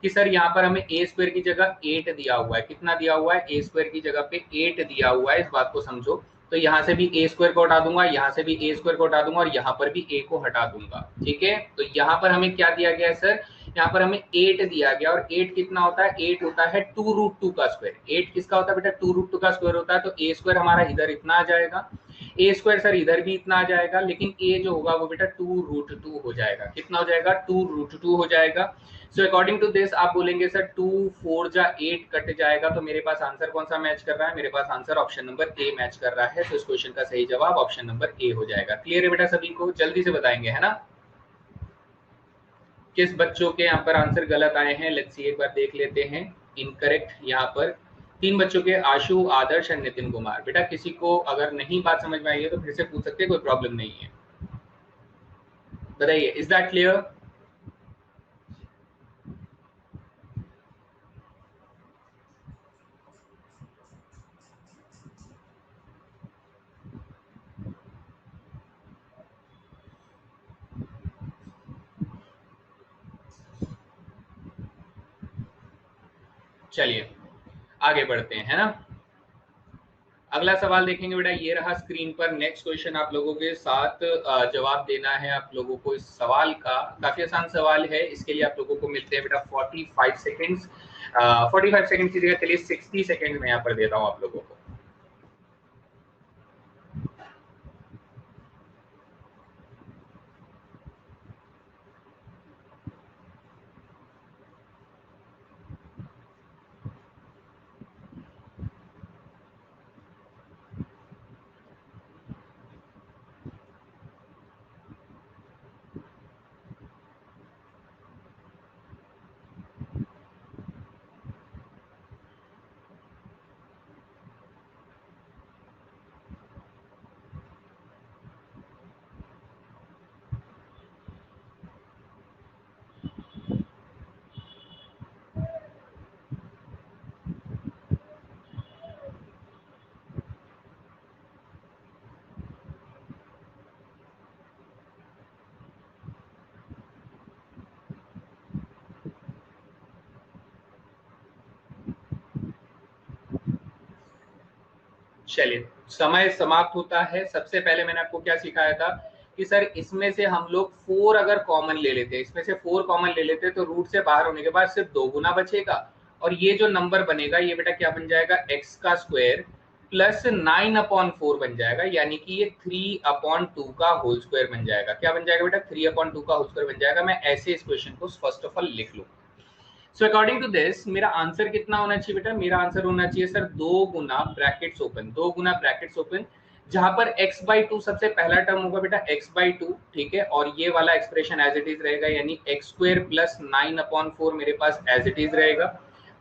कि सर यहाँ पर हमें a² की जगह 8 दिया हुआ है। कितना दिया हुआ है? a² की जगह पे 8 दिया हुआ है, इस बात को समझो। तो यहाँ से भी a² को हटा दूंगा, यहाँ से भी a² को हटा दूंगा, और यहाँ पर भी a को हटा दूंगा, ठीक है। तो यहाँ पर हमें क्या दिया गया है सर? यहाँ पर हमें 8 दिया गया, और 8 कितना होता है? 8 होता है 2√2 का स्क्वायर। 8 किसका होता है बेटा? 2√2 का स्क्वायर होता है। तो a² हमारा इधर इतना आ जाएगा, a² सर इधर भी इतना आ जाएगा, लेकिन a जो होगा वो बेटा 2√2 हो जाएगा। कितना हो जाएगा? 2√2 हो जाएगा। सो अकॉर्डिंग टू दिस आप बोलेंगे सर 2 4 जा 8 कट जाएगा, तो मेरे पास आंसर कौन सा मैच कर रहा है? मेरे पास answer option number A match कर रहा है। तो इस क्वेश्चन का सही जवाब ऑप्शन नंबर ए हो जाएगा। क्लियर है बेटा सभी को? जल्दी से बताएंगे, है ना, किस बच्चों के यहाँ पर आंसर गलत आए हैं। लेट्स सी, एक बार देख लेते हैं। इनकरेक्ट यहाँ पर 3 बच्चों के, आशु, आदर्श और नितिन कुमार। बेटा किसी को अगर नहीं बात समझ में आई है तो फिर से पूछ सकते हैं, कोई प्रॉब्लम नहीं है। बताइए, इज दैट क्लियर? चलिए आगे बढ़ते हैं, है ना। अगला सवाल देखेंगे बेटा, ये रहा स्क्रीन पर। नेक्स्ट क्वेश्चन आप लोगों के साथ जवाब देना है आप लोगों को इस सवाल का। काफी आसान सवाल है, इसके लिए आप लोगों को मिलते हैं बेटा 45 सेकेंड्स। 45 सेकेंड की जगह चलिए 60 सेकेंड में यहाँ पर देता हूँ आप लोगों को। चलिए समय समाप्त होता है। सबसे पहले मैंने आपको क्या सिखाया था कि सर इसमें से हम लोग 4 अगर कॉमन ले लेते, इसमें से 4 कॉमन ले लेते तो रूट से बाहर होने के बाद सिर्फ 2 गुना बचेगा, और ये जो नंबर बनेगा ये बेटा क्या बन जाएगा, एक्स का स्क्वायर प्लस 9/4 बन जाएगा, यानी कि ये 3/2 का होल स्क्वायर बन जाएगा। क्या बन जाएगा बेटा, 3/2 का होल स्क्वायर बन जाएगा। मैं ऐसे इस क्वेश्चन को फर्स्ट ऑफ ऑल लिख लूँ। सो अकॉर्डिंग टू दिस मेरा आंसर कितना होना चाहिए बेटा, मेरा आंसर होना चाहिए सर 2 गुना ब्रैकेट्स ओपन, 2 गुना ब्रैकेट्स ओपन, जहां पर x/2 सबसे पहला टर्म होगा बेटा x/2, ठीक है, और ये वाला एक्सप्रेशन एज इट इज रहेगा, यानी एक्स स्क्वायर प्लस 9/4 मेरे पास एज इट इज रहेगा,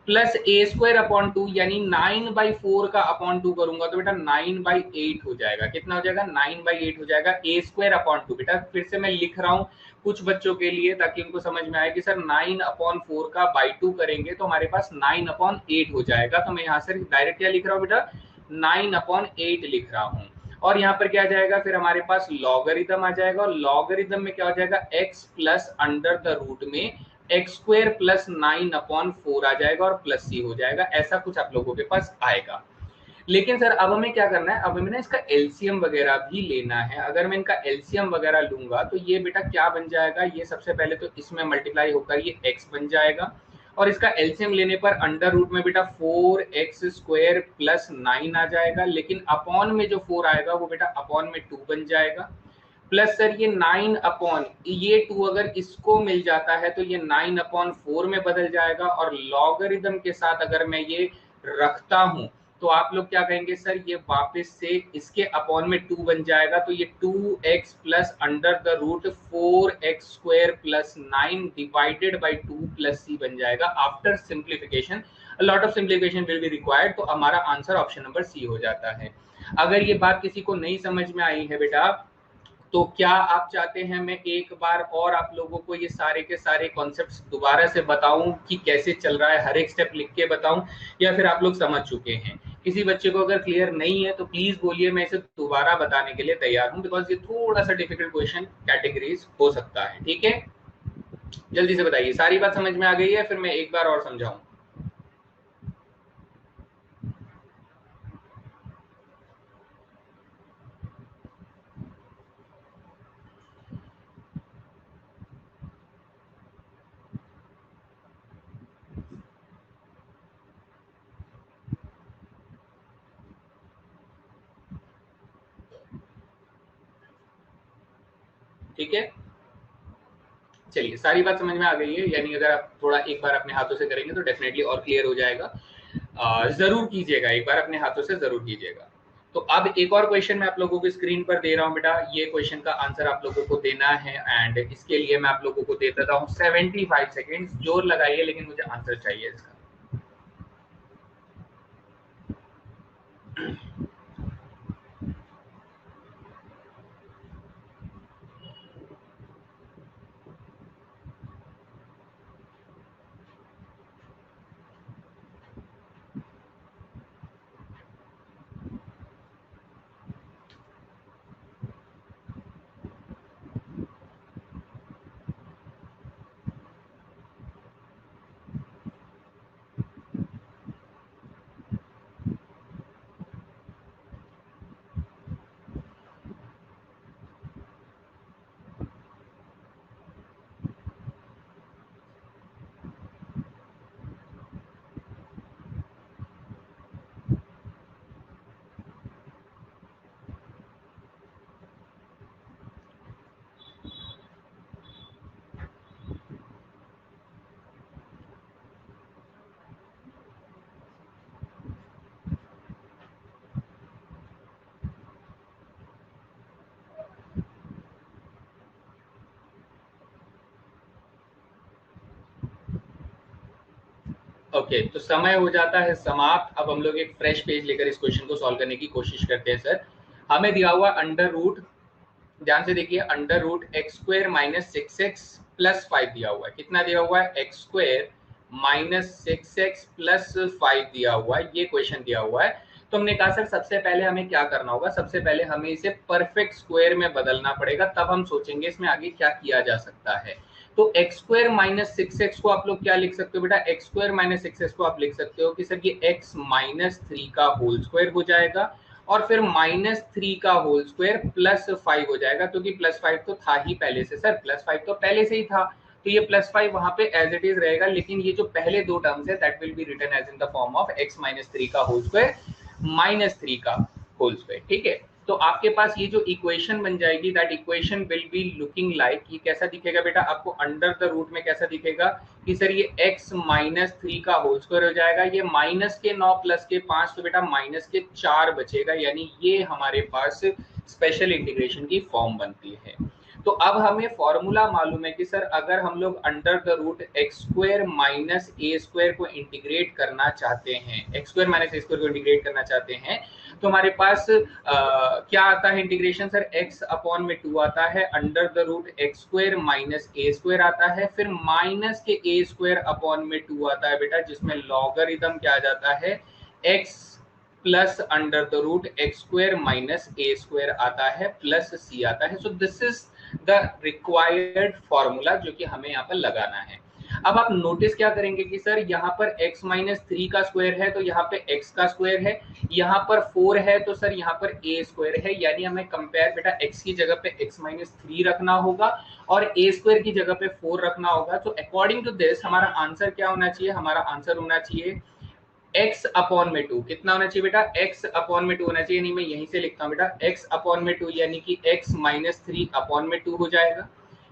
प्लस ए स्क्वायर अपॉन 2, यानी 9/4 का अपॉन 2 करूंगा तो बेटा 9/8 हो जाएगा। कितना हो जाएगा, 9/8 हो जाएगा। ए स्क्वायर अपॉन 2 बेटा फिर से मैं लिख रहा हूँ कुछ बच्चों के लिए ताकि उनको समझ में आए कि सर 9/4 का बाई 2 करेंगे तो हमारे पास 9/8 हो जाएगा। तो मैं यहाँ से डायरेक्ट क्या लिख रहा हूँ बेटा, 9/8 लिख रहा हूँ। और यहाँ पर क्या आ जाएगा, फिर हमारे पास लॉगरिथम आ जाएगा, और लॉगरिथम में क्या हो जाएगा, x plus under the root में एक्स स्क्वायर प्लस 9/4 आ जाएगा और प्लस सी हो जाएगा। ऐसा कुछ आप लोगों के पास आएगा। लेकिन सर अब हमें क्या करना है, अब हमें ना इसका एलसीएम वगैरह भी लेना है। अगर मैं इनका एलसीएम वगैरह लूंगा तो ये बेटा क्या बन जाएगा, ये सबसे पहले तो इसमें मल्टीप्लाई होकर ये x बन जाएगा, और इसका एलसीएम लेने पर अंडर रूट में बेटा 4x² प्लस 9 आ जाएगा, लेकिन अपॉन में जो 4 आएगा वो बेटा अपॉन में 2 बन जाएगा, प्लस सर ये 9 ये 2 अगर इसको मिल जाता है तो ये 9/4 में बदल जाएगा, और लॉगरिथम के साथ अगर मैं ये रखता हूं तो आप लोग क्या कहेंगे, सर ये वापस से इसके अपॉन में 2 बन जाएगा, तो ये 2x plus under the root 4x² plus 9 divided by 2 plus c बन जाएगा। After simplification, lot of simplification will be required, तो हमारा आंसर ऑप्शन नंबर सी हो जाता है। अगर ये बात किसी को नहीं समझ में आई है बेटा, तो क्या आप चाहते हैं मैं एक बार और आप लोगों को ये सारे के सारे कॉन्सेप्ट्स दोबारा से बताऊं कि कैसे चल रहा है, हर एक स्टेप लिख के बताऊं, या फिर आप लोग समझ चुके हैं? किसी बच्चे को अगर क्लियर नहीं है तो प्लीज बोलिए, मैं इसे दोबारा बताने के लिए तैयार हूं, बिकॉज ये थोड़ा सा डिफिकल्ट क्वेश्चन कैटेगरीज हो सकता है। ठीक है, जल्दी से बताइए सारी बात समझ में आ गई है, फिर मैं एक बार और समझाऊं। ठीक है, चलिए सारी बात समझ में आ गई है, यानी अगर आप थोड़ा एक बार अपने हाथों से करेंगे तो डेफिनेटली और क्लियर हो जाएगा। जरूर कीजिएगा, एक बार अपने हाथों से जरूर कीजिएगा। तो अब एक और क्वेश्चन मैं आप लोगों को स्क्रीन पर दे रहा हूँ बेटा, ये क्वेश्चन का आंसर आप लोगों को देना है, एंड इसके लिए मैं आप लोगों को दे देता हूँ 75 सेकेंड। जोर लगाइए, लेकिन मुझे आंसर चाहिए इसका। ओके, तो समय हो जाता है समाप्त। अब हम लोग एक फ्रेश पेज लेकर इस क्वेश्चन को सॉल्व करने की कोशिश करते हैं। सर हमें दिया हुआ अंडर रूट, ध्यान से देखिए, under root x square minus six x plus five दिया हुआ है। कितना दिया हुआ है? X square minus six x plus five दिया हुआ है, ये क्वेश्चन दिया हुआ है। तो हमने कहा सर सबसे पहले हमें क्या करना होगा, सबसे पहले हमें इसे परफेक्ट स्क्वायर में बदलना पड़ेगा, तब हम सोचेंगे इसमें आगे क्या किया जा सकता है। तो x square minus six x को आप लोग क्या लिख सकते हो बेटा? X square minus six x को आप लिख सकते हो कि सर ये एक्स माइनस थ्री का होल स्क्वायर हो जाएगा, और फिर माइनस थ्री का होल स्क्वायर प्लस फाइव हो जाएगा, क्योंकि प्लस फाइव तो था ही पहले से। सर प्लस फाइव तो पहले से ही था, तो ये प्लस फाइव वहां पे एज इट इज रहेगा, लेकिन ये जो पहले दो टर्म्स है that will be written as in the form of x minus three का होल स्क्वायर माइनस थ्री का होल स्क्वायर। ठीक है, तो आपके पास ये जो इक्वेशन बन जाएगी that equation will be looking like, ये कैसा दिखेगा बेटा आपको? अंडर द रूट में कैसा दिखेगा कि सर ये x माइनस थ्री का होल स्क्वायर हो जाएगा, ये माइनस के 9 प्लस के 5, तो बेटा माइनस के 4 बचेगा, यानी ये हमारे पास स्पेशल इंटीग्रेशन की फॉर्म बनती है। तो अब हमें फॉर्मूला मालूम है कि सर अगर हम लोग under the root x square minus a square को इंटीग्रेट करना चाहते हैं, x square minus a square को इंटीग्रेट करना चाहते हैं, तो हमारे पास क्या आता है इंटीग्रेशन? सर x अपॉन में 2 आता है, under the root x square minus a square आता है, फिर माइनस के ए स्क्वायर अपॉन में 2 आता है बेटा, जिसमें लॉगरिथम क्या आ जाता है? x plus under the root x square minus a square आता है, प्लस सी आता है। So this is the required formula जो कि हमें यहाँ पर लगाना है। अब आप नोटिस क्या करेंगे कि सर यहाँ पर x माइनस थ्री का स्क्वायर है तो यहाँ पे x का स्क्वायर है, यहाँ पर 4 है तो सर यहाँ पर a स्क्वायर है, यानी हमें कंपेयर बेटा x की जगह पे x माइनस थ्री रखना होगा और a स्क्वायर की जगह पे 4 रखना होगा। तो अकॉर्डिंग टू दिस हमारा आंसर क्या होना चाहिए? हमारा आंसर होना चाहिए x अपॉन में 2। कितना होना चाहिए बेटा? x अपॉन में 2 होना चाहिए, नहीं मैं यहीं से लिखता हूँ बेटा, x अपॉन में 2 यानी कि x माइनस थ्री अपॉन में 2 हो जाएगा।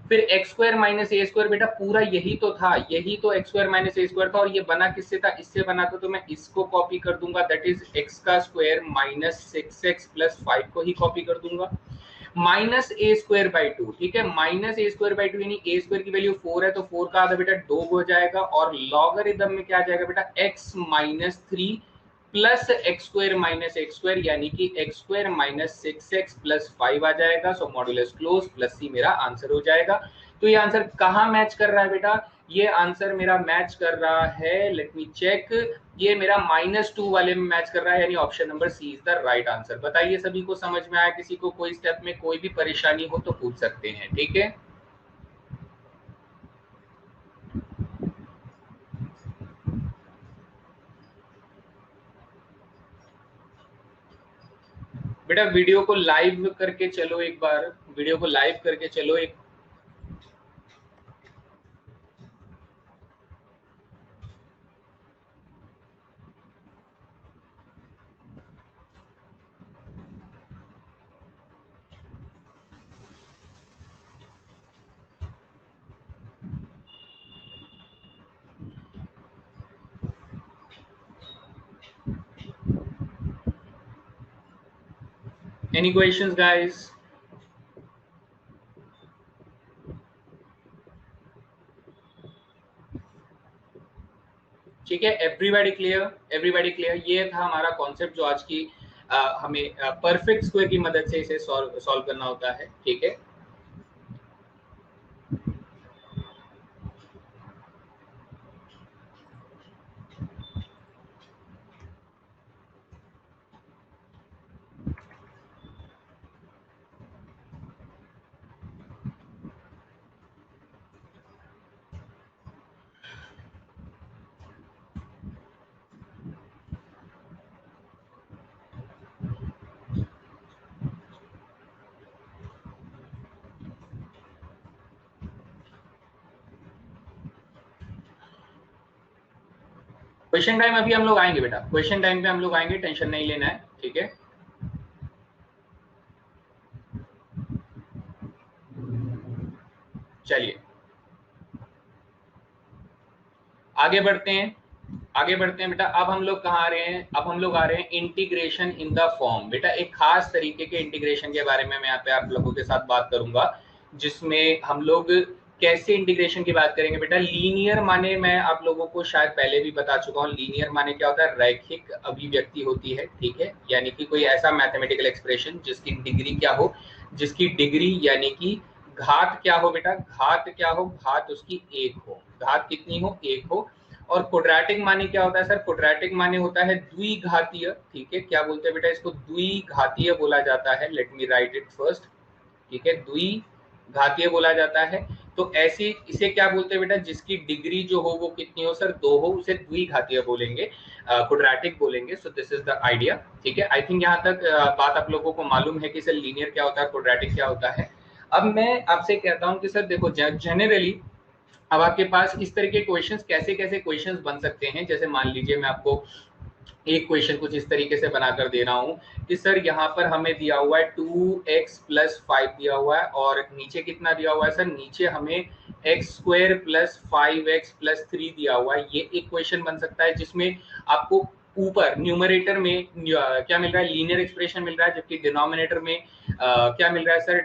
फिर x square minus a square बेटा पूरा यही तो था, यही तो x square minus a square था, और ये बना किससे था? इससे बना था, तो मैं इसको कॉपी कर दूंगा, दैट इज एक्स का square minus six x plus five को ही कॉपी कर दूंगा, minus a square by two. ठीक है, minus a square by two यानी ए स्क्वायर की वैल्यू 4 है तो 4 का आधा बेटा 2 हो जाएगा, और लॉगरिथम में क्या आ जाएगा बेटा? x minus three plus x square minus x square यानी कि x square minus six x plus five आ जाएगा। So modulus close plus c मेरा आंसर हो जाएगा। तो ये आंसर कहाँ मैच कर रहा है बेटा? ये आंसर मेरा मैच कर रहा है, लेट मी चेक, ये मेरा -2 वाले में मैच कर रहा है, यानी option number c is the right answer. बताइए सभी को समझ में आया? किसी को कोई स्टेप में कोई भी परेशानी हो तो पूछ सकते हैं, ठीक है। बेटा वीडियो को लाइव करके चलो एक बार, वीडियो को लाइव करके चलो एक। Any questions guys? ठीक है, एवरीबॉडी क्लियर? Everybody clear? ये था हमारा कॉन्सेप्ट जो आज की हमें परफेक्ट स्क्वायर की मदद से इसे सॉल्व करना होता है, ठीक है। क्वेश्चन टाइम अभी हम लोग आएंगे बेटा, क्वेश्चन टाइम पे हम लोग आएंगे, टेंशन नहीं लेना है, ठीक है। चलिए आगे बढ़ते हैं, आगे बढ़ते हैं बेटा। अब हम लोग कहाँ आ रहे हैं? अब हम लोग आ रहे हैं इंटीग्रेशन इन द फॉर्म। बेटा एक खास तरीके के इंटीग्रेशन के बारे में मैं यहाँ पे आप लोगों के साथ बात करूंगा, जिसमें हम लोग कैसे इंटीग्रेशन की बात करेंगे बेटा? लीनियर माने मैं आप लोगों को शायद पहले भी बता चुका हूँ, लीनियर माने क्या होता है? रैखिक अभिव्यक्ति होती है, ठीक है, यानी कि कोई ऐसा मैथमेटिकल एक्सप्रेशन जिसकी डिग्री क्या हो, जिसकी डिग्री यानी कि घात क्या हो बेटा? घात क्या हो? घात उसकी एक हो। घात कितनी हो? एक हो। और क्वाड्रेटिक माने क्या होता है सर? क्वाड्रेटिक माने होता है द्विघातीय, ठीक है। क्या बोलते हैं बेटा इसको? द्विघातीय बोला जाता है। Let me right it first, ठीक है, द्विघातीय बोला जाता है। तो ऐसी इसे क्या बोलते हैं बेटा? जिसकी डिग्री जो हो वो कितनी हो सर? दो हो, उसे द्विघातीय बोलेंगे, क्वाड्रेटिक बोलेंगे। सो दिस इज द आइडिया, ठीक है। आई थिंक यहाँ तक बात आप लोगों को मालूम है कि सर लीनियर क्या होता है, क्वाड्रेटिक क्या होता है। अब मैं आपसे कहता हूँ कि सर देखो, जनरली अब आपके पास इस तरह के क्वेश्चंस कैसे कैसे क्वेश्चंस बन सकते हैं। जैसे मान लीजिए मैं आपको एक क्वेश्चन कुछ इस तरीके से बनाकर दे रहा हूं कि सर यहाँ पर हमें दिया हुआ है 2x+5 दिया हुआ है, और नीचे कितना दिया हुआ है सर? नीचे हमें x² + 5x+3 दिया हुआ है। ये एक क्वेश्चन बन सकता है जिसमें आपको ऊपर न्यूमरेटर में क्या मिल रहा है? लीनियर एक्सप्रेशन मिल रहा है, जबकि डिनोमिनेटर में क्या मिल रहा है सर?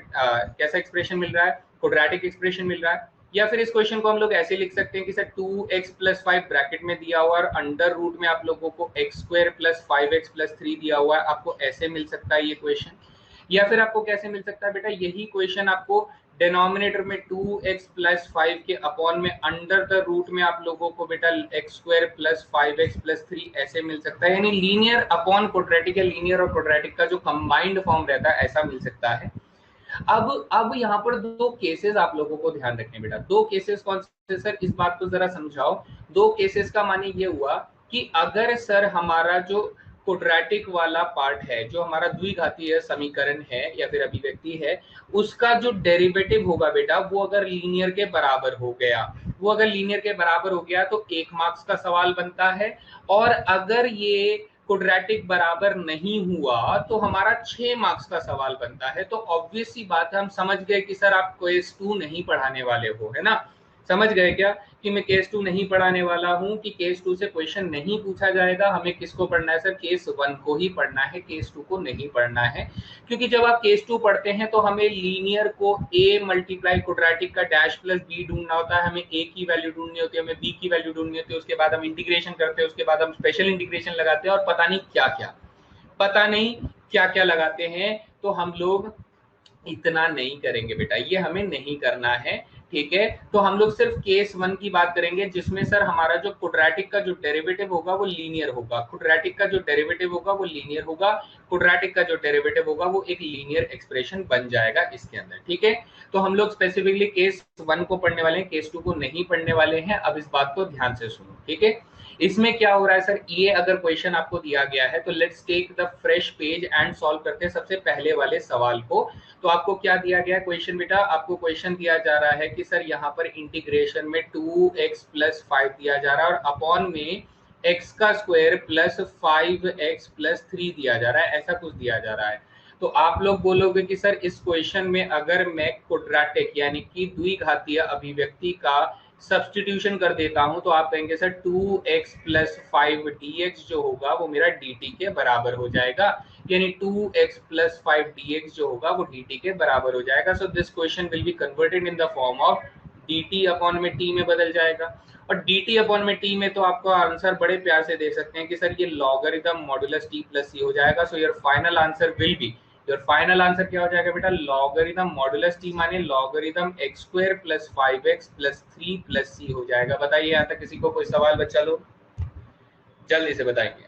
कैसा एक्सप्रेशन मिल रहा है? क्वाड्रेटिक एक्सप्रेशन मिल रहा है। या फिर इस क्वेश्चन को हम लोग ऐसे लिख सकते हैं कि सर 2x+5 ब्रैकेट में दिया हुआ और अंडर रूट में आप लोगों को x² + 5x+3 दिया हुआ है। आपको ऐसे मिल सकता है ये क्वेश्चन। या फिर आपको कैसे मिल सकता है बेटा? यही क्वेश्चन आपको डिनोमिनेटर में 2x+5 के अपॉन में अंडर द रूट में आप लोगों को बेटा x² + 5x+3 ऐसे मिल सकता है। यानी लीनियर अपॉन क्वाड्रेटिक या लीनियर और क्वाड्रेटिक का जो कंबाइंड फॉर्म रहता है ऐसा मिल सकता है। अब यहाँ पर दो केसेस आप लोगों को ध्यान रखने बेटा। दो केसेस कौन से सर? इस बात को जरा समझाओ। दो केसेस का माने ये हुआ कि अगर सर हमारा जो क्वाड्रेटिक वाला पार्ट है, जो हमारा द्विघातीय समीकरण है या फिर अभिव्यक्ति है, उसका जो डेरिवेटिव होगा बेटा वो अगर लीनियर के बराबर हो गया, वो अगर लीनियर के बराबर हो गया तो 1 मार्क्स का सवाल बनता है। और अगर ये क्वाड्रेटिक बराबर नहीं हुआ तो हमारा 6 मार्क्स का सवाल बनता है। तो ऑब्वियस सी बात है, हम समझ गए कि सर आप केस 2 नहीं पढ़ाने वाले हो, है ना? समझ गए क्या कि मैं केस 2 नहीं पढ़ाने वाला हूं, कि केस 2 से क्वेश्चन नहीं पूछा जाएगा। हमें किसको पढ़ना है सर? केस 1 को ही पढ़ना है, केस 2 को नहीं पढ़ना है। क्योंकि जब आप केस 2 पढ़ते हैं तो हमें लीनियर को a मल्टीप्लाई क्वाड्रेटिक का डैश प्लस b ढूंढना होता है। हमें a की वैल्यू ढूंढनी होती है, हमें b की वैल्यू ढूंढनी होती है। उसके बाद हम इंटीग्रेशन करते हैं, उसके बाद हम स्पेशल इंटीग्रेशन लगाते हैं, और पता नहीं क्या क्या लगाते हैं। तो हम लोग इतना नहीं करेंगे बेटा, ये हमें नहीं करना है, ठीक है। तो हम लोग सिर्फ केस 1 की बात करेंगे, जिसमें सर हमारा जो क्वाड्रेटिक का जो डेरिवेटिव होगा वो लीनियर होगा, क्वाड्रेटिक का जो डेरिवेटिव होगा वो लीनियर होगा, क्वाड्रेटिक का जो डेरिवेटिव होगा वो एक लीनियर एक्सप्रेशन बन जाएगा इसके अंदर, ठीक है। तो हम लोग स्पेसिफिकली केस 1 को पढ़ने वाले हैं, केस 2 को नहीं पढ़ने वाले हैं। अब इस बात को ध्यान से सुनो, ठीक है। इसमें क्या हो रहा है सर? ये अगर क्वेश्चन आपको दिया गया है तो let's take the fresh page and solve करते हैं सबसे पहले वाले सवाल को। तो आपको क्या दिया गया क्वेश्चन बेटा? आपको क्वेश्चन दिया जा रहा है कि सर यहाँ पर इंटीग्रेशन में 2x+5 दिया जा रहा है और अपॉन में x² + 5x+3 दिया जा रहा है, ऐसा कुछ दिया जा रहा है। तो आप लोग बोलोगे कि सर इस क्वेश्चन में अगर मैं क्वाड्रेटिक यानी कि द्विघातीय अभिव्यक्ति का सब्स्टिट्यूशन कर देता हूं तो आप कहेंगे सर 2x + 5 dx जो होगा वो मेरा dt के बराबर हो जाएगा। यानी 2x + 5 dx जो होगा वो dt के बराबर हो जाएगा। So this question will be converted in the form of dt upon में t में बदल जाएगा। और dt अपॉन में t में तो आपको आंसर बड़े प्यार से दे सकते हैं कि सर ये लॉगरिथम मॉडुलस t + c हो जाएगा। So your final answer will be, your final answer क्या हो जाएगा बेटा? लॉगरिथम मॉडुलस t माने लॉगरिथम x² + 5x+3 + c हो जाएगा। बताइए यहाँ तक किसी को कोई सवाल बच्चा लोग? जल्दी से बताएंगे।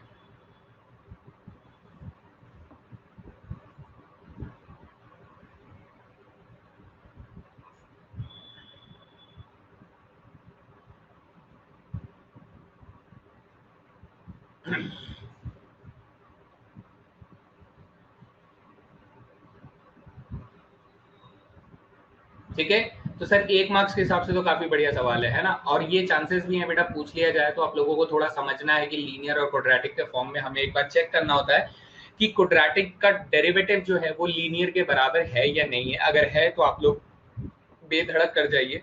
ठीक है। तो सर 1 मार्क्स के हिसाब से तो काफी बढ़िया सवाल है ना? और ये चांसेस भी हैं बेटा पूछ लिया जाए तो आप लोगों को थोड़ा समझना है कि लीनियर और क्वाड्रेटिक के फॉर्म में हमें एक बार चेक करना होता है कि क्वाड्रेटिक का डेरिवेटिव जो है वो लीनियर के बराबर है या नहीं है। अगर है तो आप लोग बेधड़क कर जाइए,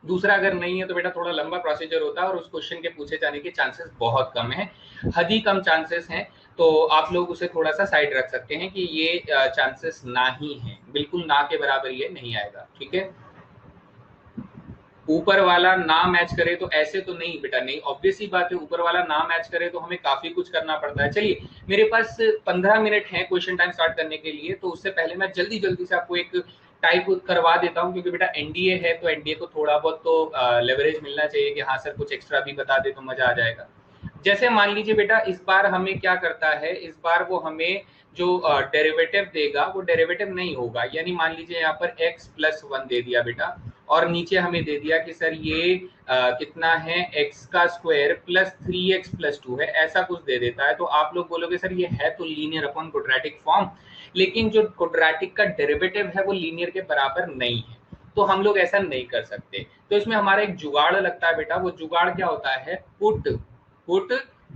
दूसरा अगर नहीं है तो बेटा थोड़ा लंबा प्रोसीजर होता है और उस क्वेश्चन के पूछे जाने के चांसेस बहुत कम है, हद ही कम चांसेस हैं। तो आप लोग उसे थोड़ा सा साइड रख सकते हैं कि ये चांसेस ना ही है, बिल्कुल ना के बराबर ये नहीं आएगा, ठीक है। ऊपर वाला ना मैच करे तो ऐसे तो नहीं बेटा, नहीं, ऑब्वियस ही बात है, ऊपर वाला ना मैच करे तो हमें काफी कुछ करना पड़ता है। चलिए, मेरे पास 15 मिनट है क्वेश्चन टाइम स्टार्ट करने के लिए, तो उससे पहले मैं जल्दी जल्दी से आपको एक टाइप करवा देता हूँ, क्योंकि बेटा एनडीए है तो एनडीए को थोड़ा बहुत तो लेवरेज मिलना चाहिए कि हाँ सर कुछ एक्स्ट्रा भी बता दे तो मजा आ जाएगा। जैसे मान लीजिए बेटा, इस बार हमें क्या करता है, इस बार वो हमें जो डेरिवेटिव देगा वो डेरिवेटिव नहीं होगा, यानी मान लीजिए यहाँ पर x+1 दे दिया बेटा, और नीचे हमें दे दिया कि सर ये कितना है, x का स्क्वायर प्लस 3x+2 है, ऐसा कुछ दे देता है, तो आप लोग बोलोगे सर ये है तो लीनियर अपॉन क्वाड्रेटिक फॉर्म, लेकिन जो क्वाड्रेटिक का डेरिवेटिव है वो लीनियर के बराबर नहीं है, तो हम लोग ऐसा नहीं कर सकते। तो इसमें हमारा एक जुगाड़ लगता है बेटा, वो जुगाड़ क्या होता है, पुट पुट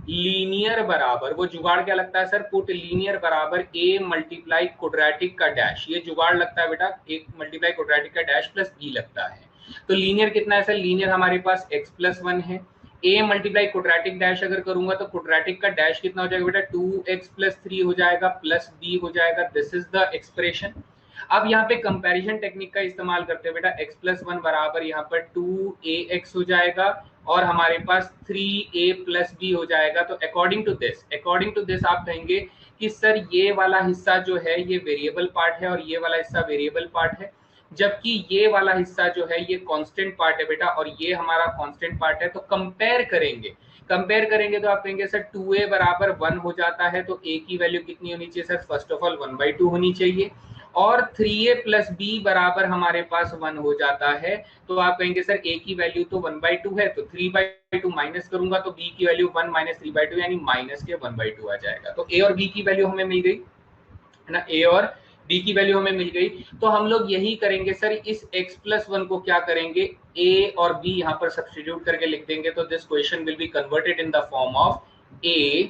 लीनियर बराबर, वो जुगाड़ क्या लगता है सर, पुट लीनियर बराबर a मल्टीप्लाई क्वाड्रेटिक का डैश, ये जुगाड़ लगता है बेटा, a मल्टीप्लाई क्वाड्रेटिक का डैश प्लस b लगता है। तो लीनियर कितना है सर, लीनियर हमारे पास x+1 है, a मल्टीप्लाई क्वाड्रेटिक डैश अगर करूंगा तो क्वाड्रेटिक का डैश कितना हो जाएगा बेटा, 2x+3 हो जाएगा प्लस b हो जाएगा, दिस इज द एक्सप्रेशन। अब यहाँ पे कंपैरिजन टेक्निक का इस्तेमाल करते हैं बेटा, x+1 बराबर यहाँ पर 2ax हो जाएगा और हमारे पास 3a+b हो जाएगा। तो अकॉर्डिंग टू दिस आप कहेंगे कि सर ये वाला हिस्सा जो है ये वेरिएबल पार्ट है और ये वाला हिस्सा वेरिएबल पार्ट है, जबकि ये वाला हिस्सा जो है ये कांस्टेंट पार्ट है बेटा, और ये हमारा कांस्टेंट पार्ट है। तो कंपेयर करेंगे तो आप कहेंगे सर 2a बराबर 1 हो जाता है, तो a की वैल्यू कितनी होनी चाहिए सर, फर्स्ट ऑफ ऑल 1/2 होनी चाहिए, और 3a+b बराबर हमारे पास 1 हो जाता है। तो आप कहेंगे सर a की वैल्यू तो 1/2 है, तो 3/2 माइनस करूंगा तो b की वैल्यू 1 माइनस 3/2 यानी माइनस के 1/2 आ जाएगा। तो a और b की वैल्यू हमें मिल गई है ना, a और b की वैल्यू हमें मिल गई। तो हम लोग यही करेंगे सर, इस x+1 को क्या करेंगे, a और b यहाँ पर सब्स्टिट्यूट करके लिख देंगे, तो this question will be converted in the form of a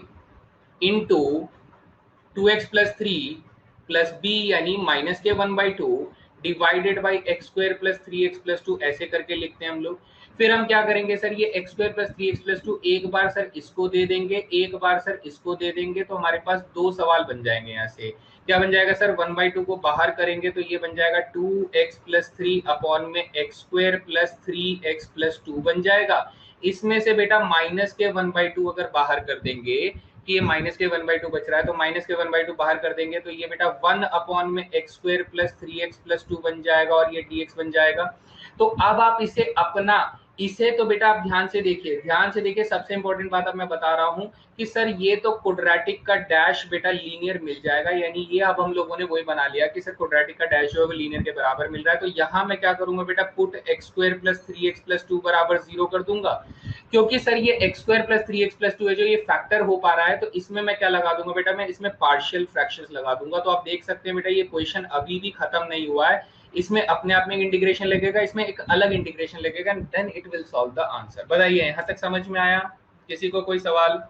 into 2x+3 plus b यानी माइनस के 1/2 डिवाइडेड बाई x² + 3x+2, ऐसे करके लिखते हैं हम लोग। फिर हम क्या करेंगे सर, ये x² + 3x+2 एक बार सर इसको दे देंगे, एक बार सर इसको दे देंगे, तो हमारे पास दो सवाल बन जाएंगे। यहाँ से क्या बन जाएगा सर, 1/2 को बाहर करेंगे तो ये बन जाएगा 2x+3 अपॉन में x² + 3x+2 बन जाएगा। इसमें से बेटा माइनस के 1/2 अगर बाहर कर देंगे कि ये माइनस के 1/2 बच रहा है, तो माइनस के 1/2 बाहर कर देंगे तो ये बेटा 1 अपॉन में x² + 3x+2 बन जाएगा और ये dx बन जाएगा। तो अब आप इसे अपना, इसे तो बेटा आप ध्यान से देखिए, सबसे इंपॉर्टेंट बात अब मैं बता रहा हूं कि सर ये तो क्वाड्रेटिक का डैश बेटा लीनियर मिल जाएगा, यानी ये अब हम लोगों ने वही बना लिया कि सर क्वाड्रेटिक का डैश जो है वो लीनियर के बराबर मिल रहा है। तो यहाँ मैं क्या करूंगा बेटा, पुट x² + 3x+2 बराबर 0 कर दूंगा, क्योंकि सर ये x² + 3x+2 है जो ये फैक्टर हो पा रहा है, तो इसमें मैं क्या लगा दूंगा बेटा, मैं इसमें पार्शियल फ्रैक्शंस लगा दूंगा। तो आप देख सकते हैं बेटा ये क्वेश्चन अभी भी खत्म नहीं हुआ है, इसमें अपने आप में इंटीग्रेशन लगेगा, इसमें एक अलग इंटीग्रेशन लगेगा, then it will solve the answer. बताइए यहाँ तक समझ में आया, किसी को कोई सवाल?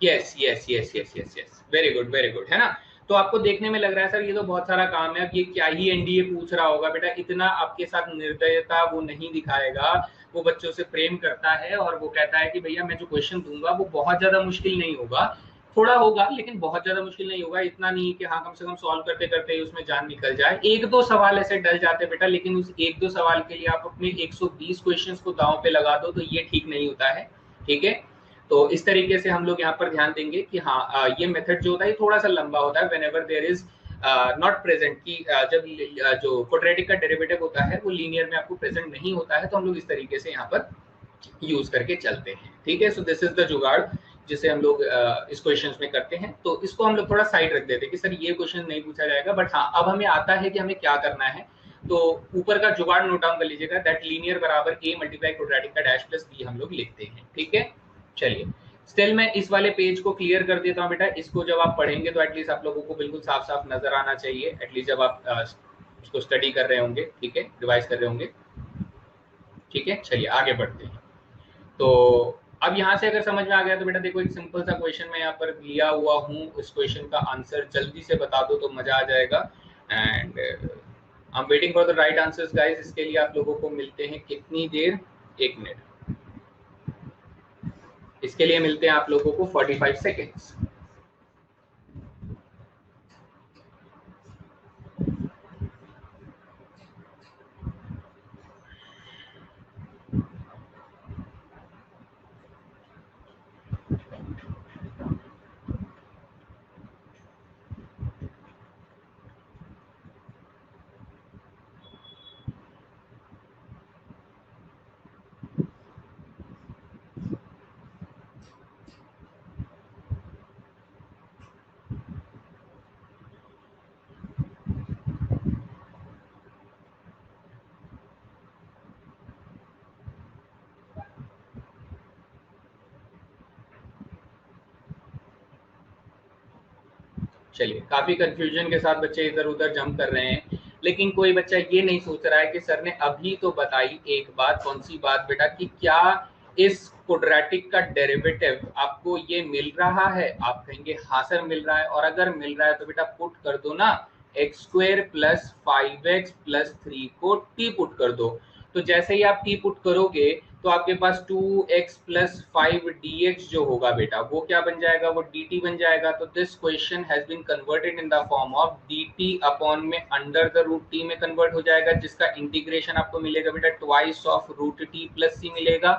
Yes yes yes yes yes yes, very good, है ना। तो आपको देखने में लग रहा है सर ये तो बहुत सारा काम है, अब ये क्या ही एनडीए पूछ रहा होगा बेटा, इतना आपके साथ निर्दयता वो नहीं दिखाएगा, वो बच्चों से प्रेम करता है और वो कहता है कि भैया मैं जो क्वेश्चन दूंगा वो बहुत ज्यादा मुश्किल नहीं होगा, थोड़ा होगा लेकिन बहुत ज्यादा मुश्किल नहीं होगा, इतना नहीं कि हाँ कम से कम सॉल्व करते करते ही उसमें जान निकल जाए। एक दो सवाल ऐसे डल जाते बेटा, लेकिन उस एक दो सवाल के लिए आप अपने 120 क्वेश्चंस को दांव पे लगा दो, तो ये ठीक नहीं होता है, ठीक है। तो इस तरीके से हम लोग यहाँ पर ध्यान देंगे कि हाँ ये मेथड जो होता है थोड़ा सा लंबा होता है, whenever there is not present, कि जब जो क्वाड्रेटिक का डेरिवेटिव होता है वो लीनियर में आपको प्रेजेंट नहीं होता है, तो हम लोग इस तरीके से यहाँ पर यूज करके चलते हैं, ठीक है। सो दिस इज द जुगाड़ जिसे हम लोग इस क्वेश्चन में करते हैं। तो इसको हम लोग थोड़ा साइड रख देते हैं कि सर ये क्वेश्चन नहीं पूछा जाएगा, बट हाँ अब हमें आता है कि हमें क्या करना है। तो ऊपर का जुगाड़ नोट डाउन कर लीजिएगा, दैट लीनियर बराबर a मल्टीप्लाई क्वाड्रेटिक का डैश प्लस b हम लोग लिखते हैं, ठीक है। चलिए स्टिल मैं इस वाले पेज को क्लियर कर देता हूँ बेटा, इसको जब आप पढ़ेंगे तो एटलीस्ट आप लोगों को बिल्कुल साफ साफ नजर आना चाहिए, एटलीस्ट जब आप उसको स्टडी कर रहे होंगे, ठीक है, रिवाइज कर रहे होंगे, ठीक है। चलिए आगे बढ़ते हैं। तो अब यहाँ से अगर समझ में आ गया तो बेटा देखो एक सिंपल सा क्वेश्चन मैं यहाँ पर लिया हुआ हूँ, उस क्वेश्चन का आंसर जल्दी से बता दो तो मजा आ जाएगा। And I am waiting for the right answers guys. इसके लिए आप लोगों को मिलते हैं कितनी देर, 1 मिनट। इसके लिए मिलते हैं आप लोगों को 45 सेकेंड्स। चलिए, काफी कंफ्यूजन के साथ बच्चे इधर उधर जंप कर रहे हैं, लेकिन कोई बच्चा ये नहीं सोच रहा है कि सर ने अभी तो बताई एक बात, कौन सी बात बेटा, कि क्या इस क्वाड्रेटिक का डेरिवेटिव आपको ये मिल रहा है। आप कहेंगे हाँ सर मिल रहा है, और अगर मिल रहा है तो बेटा पुट कर दो ना, x square plus 5x plus 3 को टी पुट कर दो। तो जैसे ही आप टी पुट करोगे तो आपके पास 2x प्लस 5dx जो होगा बेटा वो क्या बन जाएगा, वो dt बन जाएगा। तो this question has been converted in the form of dt upon में अंडर द रूट t में कन्वर्ट हो जाएगा, जिसका इंटीग्रेशन आपको मिलेगा बेटा twice of root t plus c मिलेगा।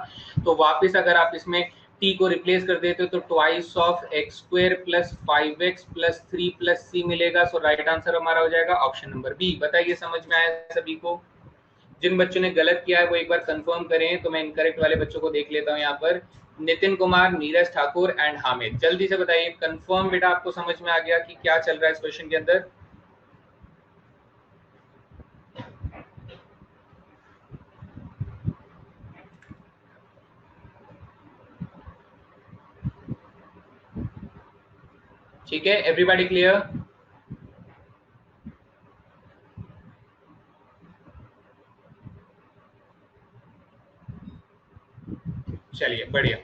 तो वापस अगर आप इसमें t को रिप्लेस कर देते हो तो twice of x square plus 5x plus 3 plus c मिलेगा। सो राइट आंसर हमारा हो जाएगा ऑप्शन नंबर बी। बताइए समझ में आया सभी को? जिन बच्चों ने गलत किया है वो एक बार कंफर्म करें, तो मैं इनकरेक्ट वाले बच्चों को देख लेता हूं। यहाँ पर नितिन कुमार, नीरज ठाकुर एंड हामिद, जल्दी से बताइए कंफर्म बेटा आपको समझ में आ गया कि क्या चल रहा है इस क्वेश्चन के अंदर? ठीक है, एवरीबॉडी क्लियर? चलिए बढ़िया।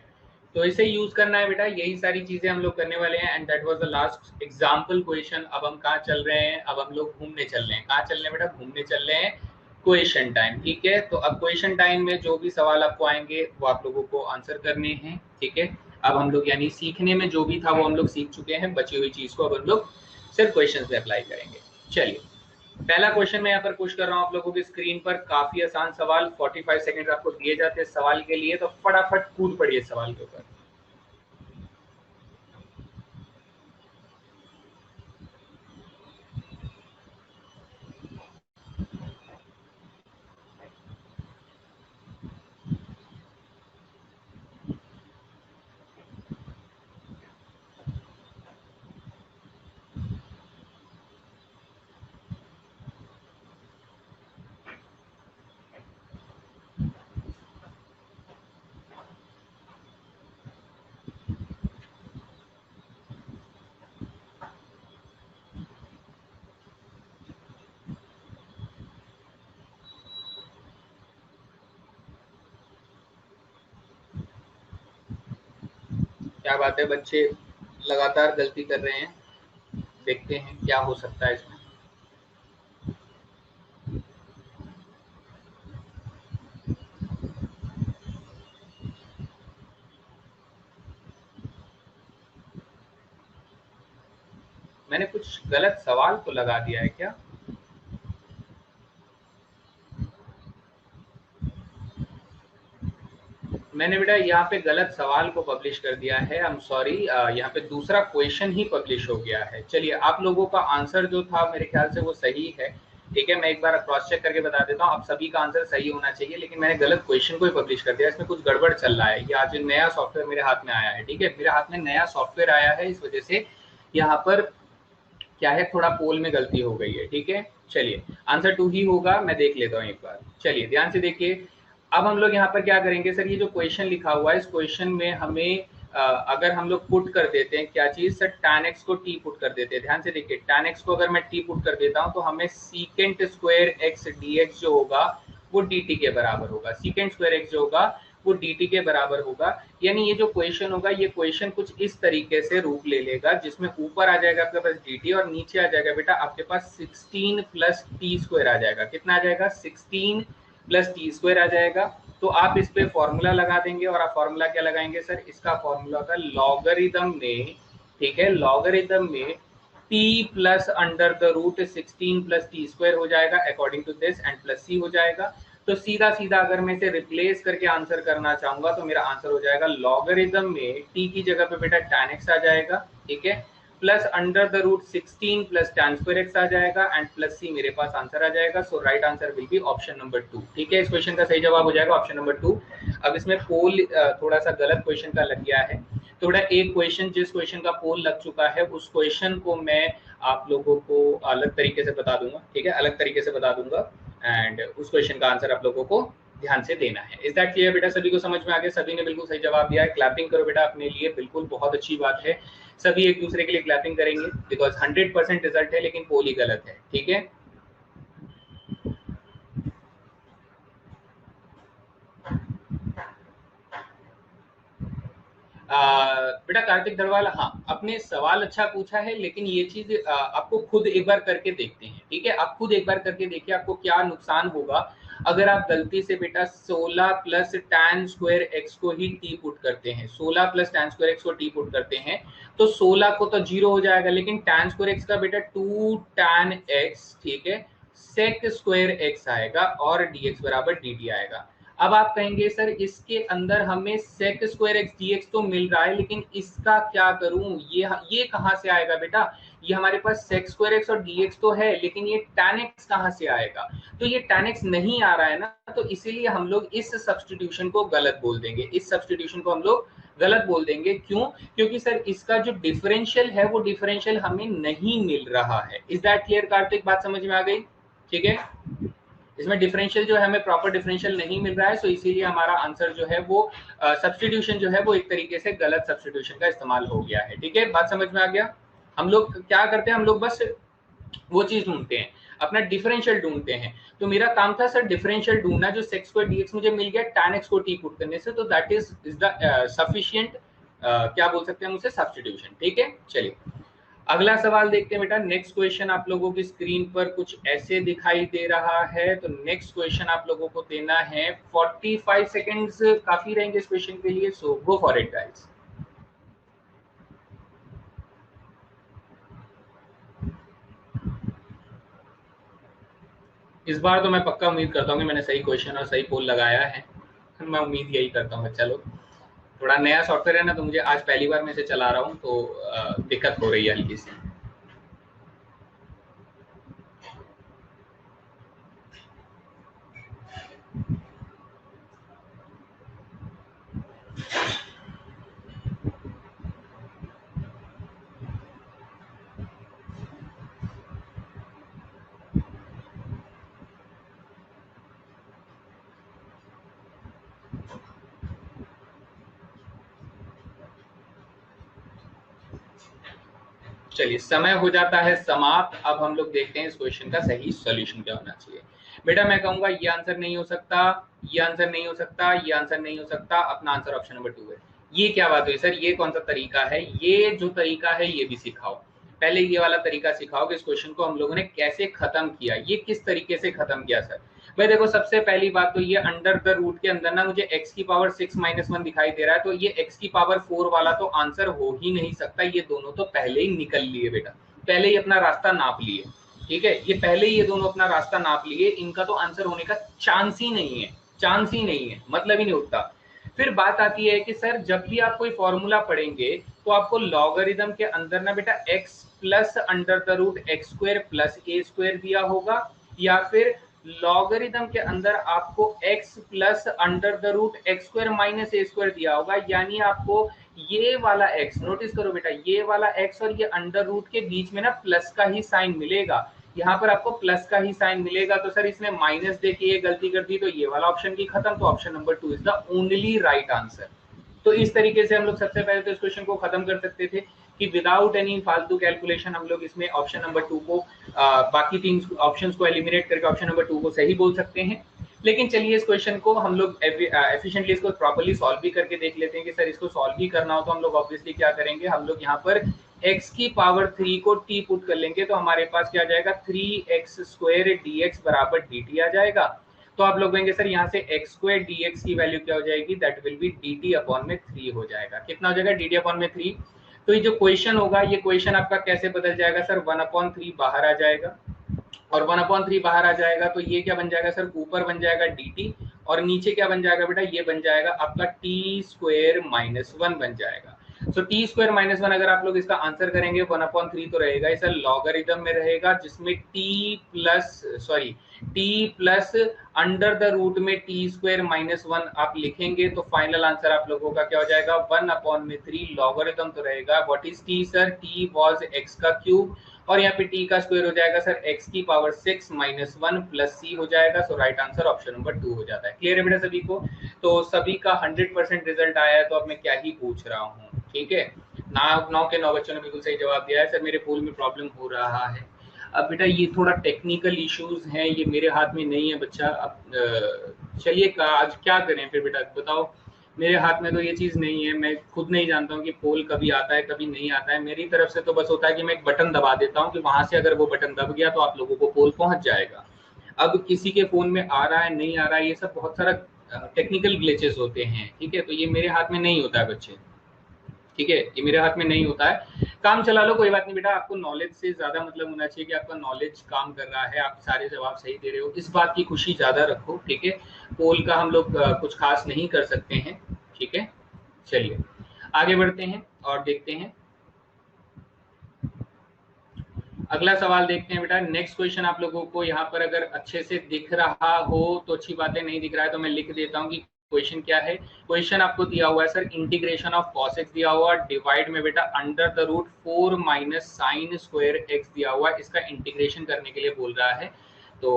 तो इसे यूज करना है बेटा, यही सारी चीजें हम लोग करने वाले हैं। And that was the last example question. अब हम कहाँ चल रहे हैं? अब हम लोग घूमने चल रहे हैं। कहाँ चल रहे हैं बेटा? घूमने चल रहे हैं क्वेश्चन टाइम। ठीक है, तो अब क्वेश्चन टाइम में जो भी सवाल आपको आएंगे वो आप लोगों को आंसर करने हैं। ठीक है, अब हम लोग यानी सीखने में जो भी था वो हम लोग सीख चुके हैं, बची हुई चीज को अब हम लोग सिर्फ क्वेश्चन पे अप्लाई करेंगे। चलिए, पहला क्वेश्चन मैं यहाँ पर पुश कर रहा हूँ आप लोगों की स्क्रीन पर। काफी आसान सवाल, 45 सेकंड आपको दिए जाते हैं सवाल के लिए, तो फटाफट कूद पड़िए सवाल के ऊपर। क्या बात है, बच्चे लगातार गलती कर रहे हैं। देखते हैं क्या हो सकता है इसमें। मैंने कुछ गलत सवाल तो लगा दिया है क्या? मैंने बेटा यहाँ पे गलत सवाल को पब्लिश कर दिया है। आई एम सॉरी, यहाँ पे दूसरा क्वेश्चन ही पब्लिश हो गया है। चलिए, आप लोगों का आंसर जो था मेरे ख्याल से वो सही है। ठीक है, मैं एक बार क्रॉस चेक करके बता देता हूँ। आप सभी का आंसर सही होना चाहिए, लेकिन मैंने गलत क्वेश्चन को ही पब्लिश कर दिया। इसमें कुछ गड़बड़ चल रहा है। ये आज नया सॉफ्टवेयर मेरे हाथ में आया है। ठीक है, मेरे हाथ में नया सॉफ्टवेयर आया है, इस वजह से यहाँ पर क्या है, थोड़ा पोल में गलती हो गई है। ठीक है, चलिए आंसर 2 ही होगा। मैं देख लेता हूँ एक बार। चलिए ध्यान से देखिए। अब हम लोग यहाँ पर क्या करेंगे सर, ये जो क्वेश्चन लिखा हुआ है इस क्वेश्चन में हमें अगर हम लोग पुट कर देते हैं क्या चीज सर, tan x को t पुट कर देते हैं। ध्यान से देखिए, tan x को अगर मैं t पुट कर देता हूँ तो हमें secant स्क्वायर x dx जो होगा वो dt के बराबर होगा। secant स्क्वायर x जो होगा वो dt के बराबर होगा। यानी ये जो क्वेश्चन होगा, ये क्वेश्चन कुछ इस तरीके से रूप ले लेगा, जिसमें ऊपर आ जाएगा आपके पास dt और नीचे आ जाएगा बेटा आपके पास 16 प्लस टी स्क्वायर आ जाएगा। कितना आ जाएगा? 16 प्लस टी स्क्वायर आ जाएगा। तो आप इस पे फॉर्मूला लगा देंगे, और आप फॉर्मूला क्या लगाएंगे सर? इसका फॉर्मूला होगा लॉगरिदम में, ठीक है, लॉगरिदम में t plus under the root 16 plus t square हो जाएगा according to this, and plus c हो जाएगा। तो सीधा सीधा अगर मैं इसे रिप्लेस करके आंसर करना चाहूंगा तो मेरा आंसर हो जाएगा लॉगरिदम में t की जगह पे बेटा tan x आ जाएगा, ठीक है, plus under the root 16 plus tan square x आ जाएगा, एंड प्लस c मेरे पास आंसर आ जाएगा। So right answer will be option number 2, ठीक है। इस क्वेश्चन का सही जवाब हो जाएगा ऑप्शन नंबर 2। अब इसमें पोल थोड़ा सा गलत क्वेश्चन का लग गया है। थोड़ा एक क्वेश्चन, जिस क्वेश्चन का पोल लग चुका है उस क्वेश्चन को मैं आप लोगों को अलग तरीके से बता दूंगा, ठीक है, अलग तरीके से बता दूंगा, एंड उस क्वेश्चन का आंसर आप लोगों को ध्यान से देना है। इज दैट क्लियर बेटा? सभी को समझ में आ गया? सभी ने बिल्कुल सही जवाब दिया है। क्लैपिंग करो बेटा अपने लिए, बिल्कुल बहुत अच्छी बात है। सभी एक दूसरे के लिए क्लैपिंग करेंगे, बिकॉज 100% रिजल्ट है लेकिन पोल ही गलत है, ठीक है। बेटा कार्तिक धरवाल, हाँ आपने सवाल अच्छा पूछा है, लेकिन ये चीज आपको खुद एक बार करके देखते हैं, ठीक है। आप खुद एक बार करके देखिए आपको क्या नुकसान होगा अगर आप गलती से बेटा 16 प्लस tan स्क्वायर x को ही t पुट करते हैं। 16 प्लस tan स्क्वायर x को t पुट करते हैं तो 16 को तो 0 हो जाएगा, लेकिन tan स्क्वायर x का बेटा 2 tan x, ठीक है, sec स्क्वायर x आएगा और dx बराबर dt आएगा। अब आप कहेंगे सर इसके अंदर हमें sec स्क्वायर एक्स dx तो मिल रहा है, लेकिन इसका क्या करूं? ये कहां से आएगा बेटा? ये हमारे पास sec स्क्वायर एक्स और dx तो है, लेकिन ये tan x कहां से आएगा? तो ये tan x नहीं आ रहा है ना, तो इसीलिए हम लोग इस सब्स्टिट्यूशन को गलत बोल देंगे। इस सब्स्टिट्यूशन को हम लोग गलत बोल देंगे। क्यों? क्योंकि सर इसका जो डिफरेंशियल है वो डिफरेंशियल हमें नहीं मिल रहा है। Is that clear Kartik? बात समझ में आ गई? ठीक है, इसमें डिफरेंशियल जो है हमें प्रॉपर डिफरेंशियल नहीं मिल रहा है, सो इसीलिए हमारा आंसर जो है वो सब्स्टिट्यूशन जो है वो एक तरीके से गलत सब्स्टिट्यूशन का इस्तेमाल हो गया है, ठीक है। बात समझ में आ गया? हम लोग क्या करते हैं, हम लोग बस वो चीज ढूंढते हैं, अपना डिफरेंशियल ढूंढते हैं। तो मेरा काम था सर डिफरेंशियल ढूंढना, जो sec स्क्वायर dx मुझे मिल गया tan x को t पुट करने से, तो दैट इज द सफिशिएंट, क्या बोल सकते हैं हम उसे, सब्स्टिट्यूशन, ठीक है। चलिए अगला सवाल देखते हैं बेटा। नेक्स्ट क्वेश्चन आप लोगों की स्क्रीन पर कुछ ऐसे दिखाई दे रहा है। तो नेक्स्ट क्वेश्चन आप लोगों को देना है 45 सेकेंड्स काफी रहेंगे इस क्वेश्चन के लिए, सो गो फॉर इट गाइस। इस बार तो मैं पक्का उम्मीद करता हूँ कि मैंने सही क्वेश्चन और सही पोल लगाया है। मैं उम्मीद यही करता हूँ। चलो, थोड़ा नया सॉफ्टवेयर है ना, तो मुझे आज पहली बार मैं इसे चला रहा हूँ, तो दिक्कत हो रही है हल्की सी। चलिए समय हो जाता है समाप्त। अब हम लोग देखते हैं इस क्वेश्चन का सही सॉल्यूशन क्या होना चाहिए। बेटा मैं कहूंगा ये आंसर नहीं हो सकता, ये आंसर नहीं हो सकता, ये आंसर नहीं हो सकता। अपना आंसर ऑप्शन नंबर 2 है। ये क्या बात हुई सर? ये कौन सा तरीका है? ये जो तरीका है ये भी सिखाओ। पहले ये वाला तरीका सिखाओ कि इस क्वेश्चन को हम लोगों ने कैसे खत्म किया। ये किस तरीके से खत्म किया सर? भाई देखो, सबसे पहली बात तो ये अंडर द रूट के अंदर ना मुझे x की पावर 6 - 1 दिखाई दे रहा है, तो ये x की पावर 4 वाला तो आंसर हो ही नहीं सकता। ये दोनों तो पहले ही निकल लिए बेटा, पहले ही अपना रास्ता नाप लिए, ठीक है। ये पहले ही ये दोनों अपना रास्ता नाप लिए, इनका तो आंसर होने का चांस ही नहीं है, चांस ही नहीं है, मतलब ही नहीं उठता। फिर बात आती है कि सर जब भी आप कोई फॉर्मूला पढ़ेंगे तो आपको लॉगरिदम के अंदर ना बेटा x plus under the root x square plus a square दिया होगा, या फिर लॉगरिदम के अंदर आपको x plus under the root x square minus a square दिया होगा। यानी आपको ये वाला x, नोटिस करो बेटा, ये वाला x और ये अंडर रूट के बीच में ना प्लस का ही साइन मिलेगा। यहाँ पर आपको प्लस का ही साइन मिलेगा। तो सर इसने माइनस देके ये गलती कर दी, तो ये वाला ऑप्शन की खत्म। तो option number 2 is the only right answer. तो इस तरीके से हम लोग सबसे पहले तो इस क्वेश्चन को खत्म कर सकते थे कि विदाउट एनी फालतू कैलकुलेशन हम लोग इसमें ऑप्शन नंबर 2 को बाकी 3 ऑप्शंस को एलिमिनेट करके ऑप्शन नंबर 2 को सही बोल सकते हैं। लेकिन चलिए इस क्वेश्चन को हम लोग एफिशिएंटली इसको प्रॉपर्ली सॉल्व भी करके देख लेते हैं कि सर इसको सॉल्व भी करना हो तो हम लोग ऑब्वियसली क्या करेंगे, हम लोग यहाँ पर x की पावर 3 को t पुट कर लेंगे तो हमारे पास क्या आ जाएगा 3x स्क्वायर dx बराबर dt आ जाएगा। तो आप लोग कहेंगे सर यहाँ से x स्क्वायर dx की वैल्यू क्या हो जाएगी, that will B dt upon में 3 हो जाएगा। कितना हो जाएगा, dt अपॉन में 3। तो ये जो क्वेश्चन होगा, ये क्वेश्चन आपका कैसे बदल जाएगा सर, 1/3 बाहर आ जाएगा और 1/3 बाहर आ जाएगा तो ये क्या बन जाएगा सर, ऊपर बन जाएगा dt और नीचे क्या बन जाएगा बेटा, ये बन जाएगा आपका t स्क्वायर माइनस 1 बन जाएगा। सो टी स्क्वायर माइनस 1 अगर आप लोग इसका आंसर करेंगे 1/3 तो रहेगा इस लॉगरिथम में रहेगा, जिसमें t plus under the root में टी स्क्वायर माइनस 1 आप लिखेंगे तो फाइनल आंसर आप लोगों का क्या हो जाएगा 1/3 लॉगरिथम तो रहेगा। What is T sir, tea was x का क्यूब और यहाँ पे t का स्क्वायर हो जाएगा सर x की पावर 6 माइनस 1 प्लस c हो जाएगा। So right answer option number 2 हो जाता है। क्लियर है बेटा सभी को? तो सभी का 100% रिजल्ट आया है, तो अब मैं क्या ही पूछ रहा हूँ, ठीक है। 9 के 9 बच्चों ने बिल्कुल सही जवाब दिया है। सर मेरे पोल में प्रॉब्लम हो रहा है। अब बेटा ये थोड़ा टेक्निकल इश्यूज हैं, ये मेरे हाथ में नहीं है बच्चा। अब चलिए आज क्या करें फिर बेटा बताओ, मेरे हाथ में तो ये चीज़ नहीं है, मैं खुद नहीं जानता हूँ कि पोल कभी आता है कभी नहीं आता है। मेरी तरफ से तो बस होता है कि मैं एक बटन दबा देता हूँ कि वहां से अगर वो बटन दब गया तो आप लोगों को पोल पहुंच जाएगा। अब किसी के फोन में आ रहा है नहीं आ रहा है, ये सब बहुत सारा टेक्निकल ग्लिचेस होते हैं, ठीक है। तो ये मेरे हाथ में नहीं होता है बच्चे, ठीक है, ये मेरे हाथ में नहीं होता है। काम चला लो, कोई बात नहीं बेटा। आपको नॉलेज से ज्यादा मतलब होना चाहिए कि आपका नॉलेज काम कर रहा है, आप सारे जवाब सही दे रहे हो, इस बात की खुशी ज्यादा रखो, ठीक है। पोल का हम लोग कुछ खास नहीं कर सकते हैं, ठीक है। चलिए आगे बढ़ते हैं और देखते हैं अगला सवाल देखते हैं बेटा। नेक्स्ट क्वेश्चन आप लोगों को यहाँ पर अगर अच्छे से दिख रहा हो तो अच्छी बात है, नहीं दिख रहा है तो मैं लिख देता हूँ कि क्वेश्चन क्या है। क्वेश्चन आपको दिया हुआ है sir, integration of cos x दिया हुआ, डिवाइड में बेटा under the root 4 minus sine square x दिया हुआ, इसका इंटीग्रेशन करने के लिए बोल रहा है। तो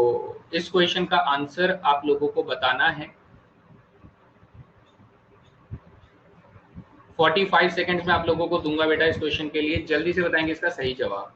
इस क्वेश्चन का आंसर आप लोगों को बताना है। 45 सेकंड्स में आप लोगों को दूंगा बेटा इस क्वेश्चन के लिए, जल्दी से बताएंगे इसका सही जवाब।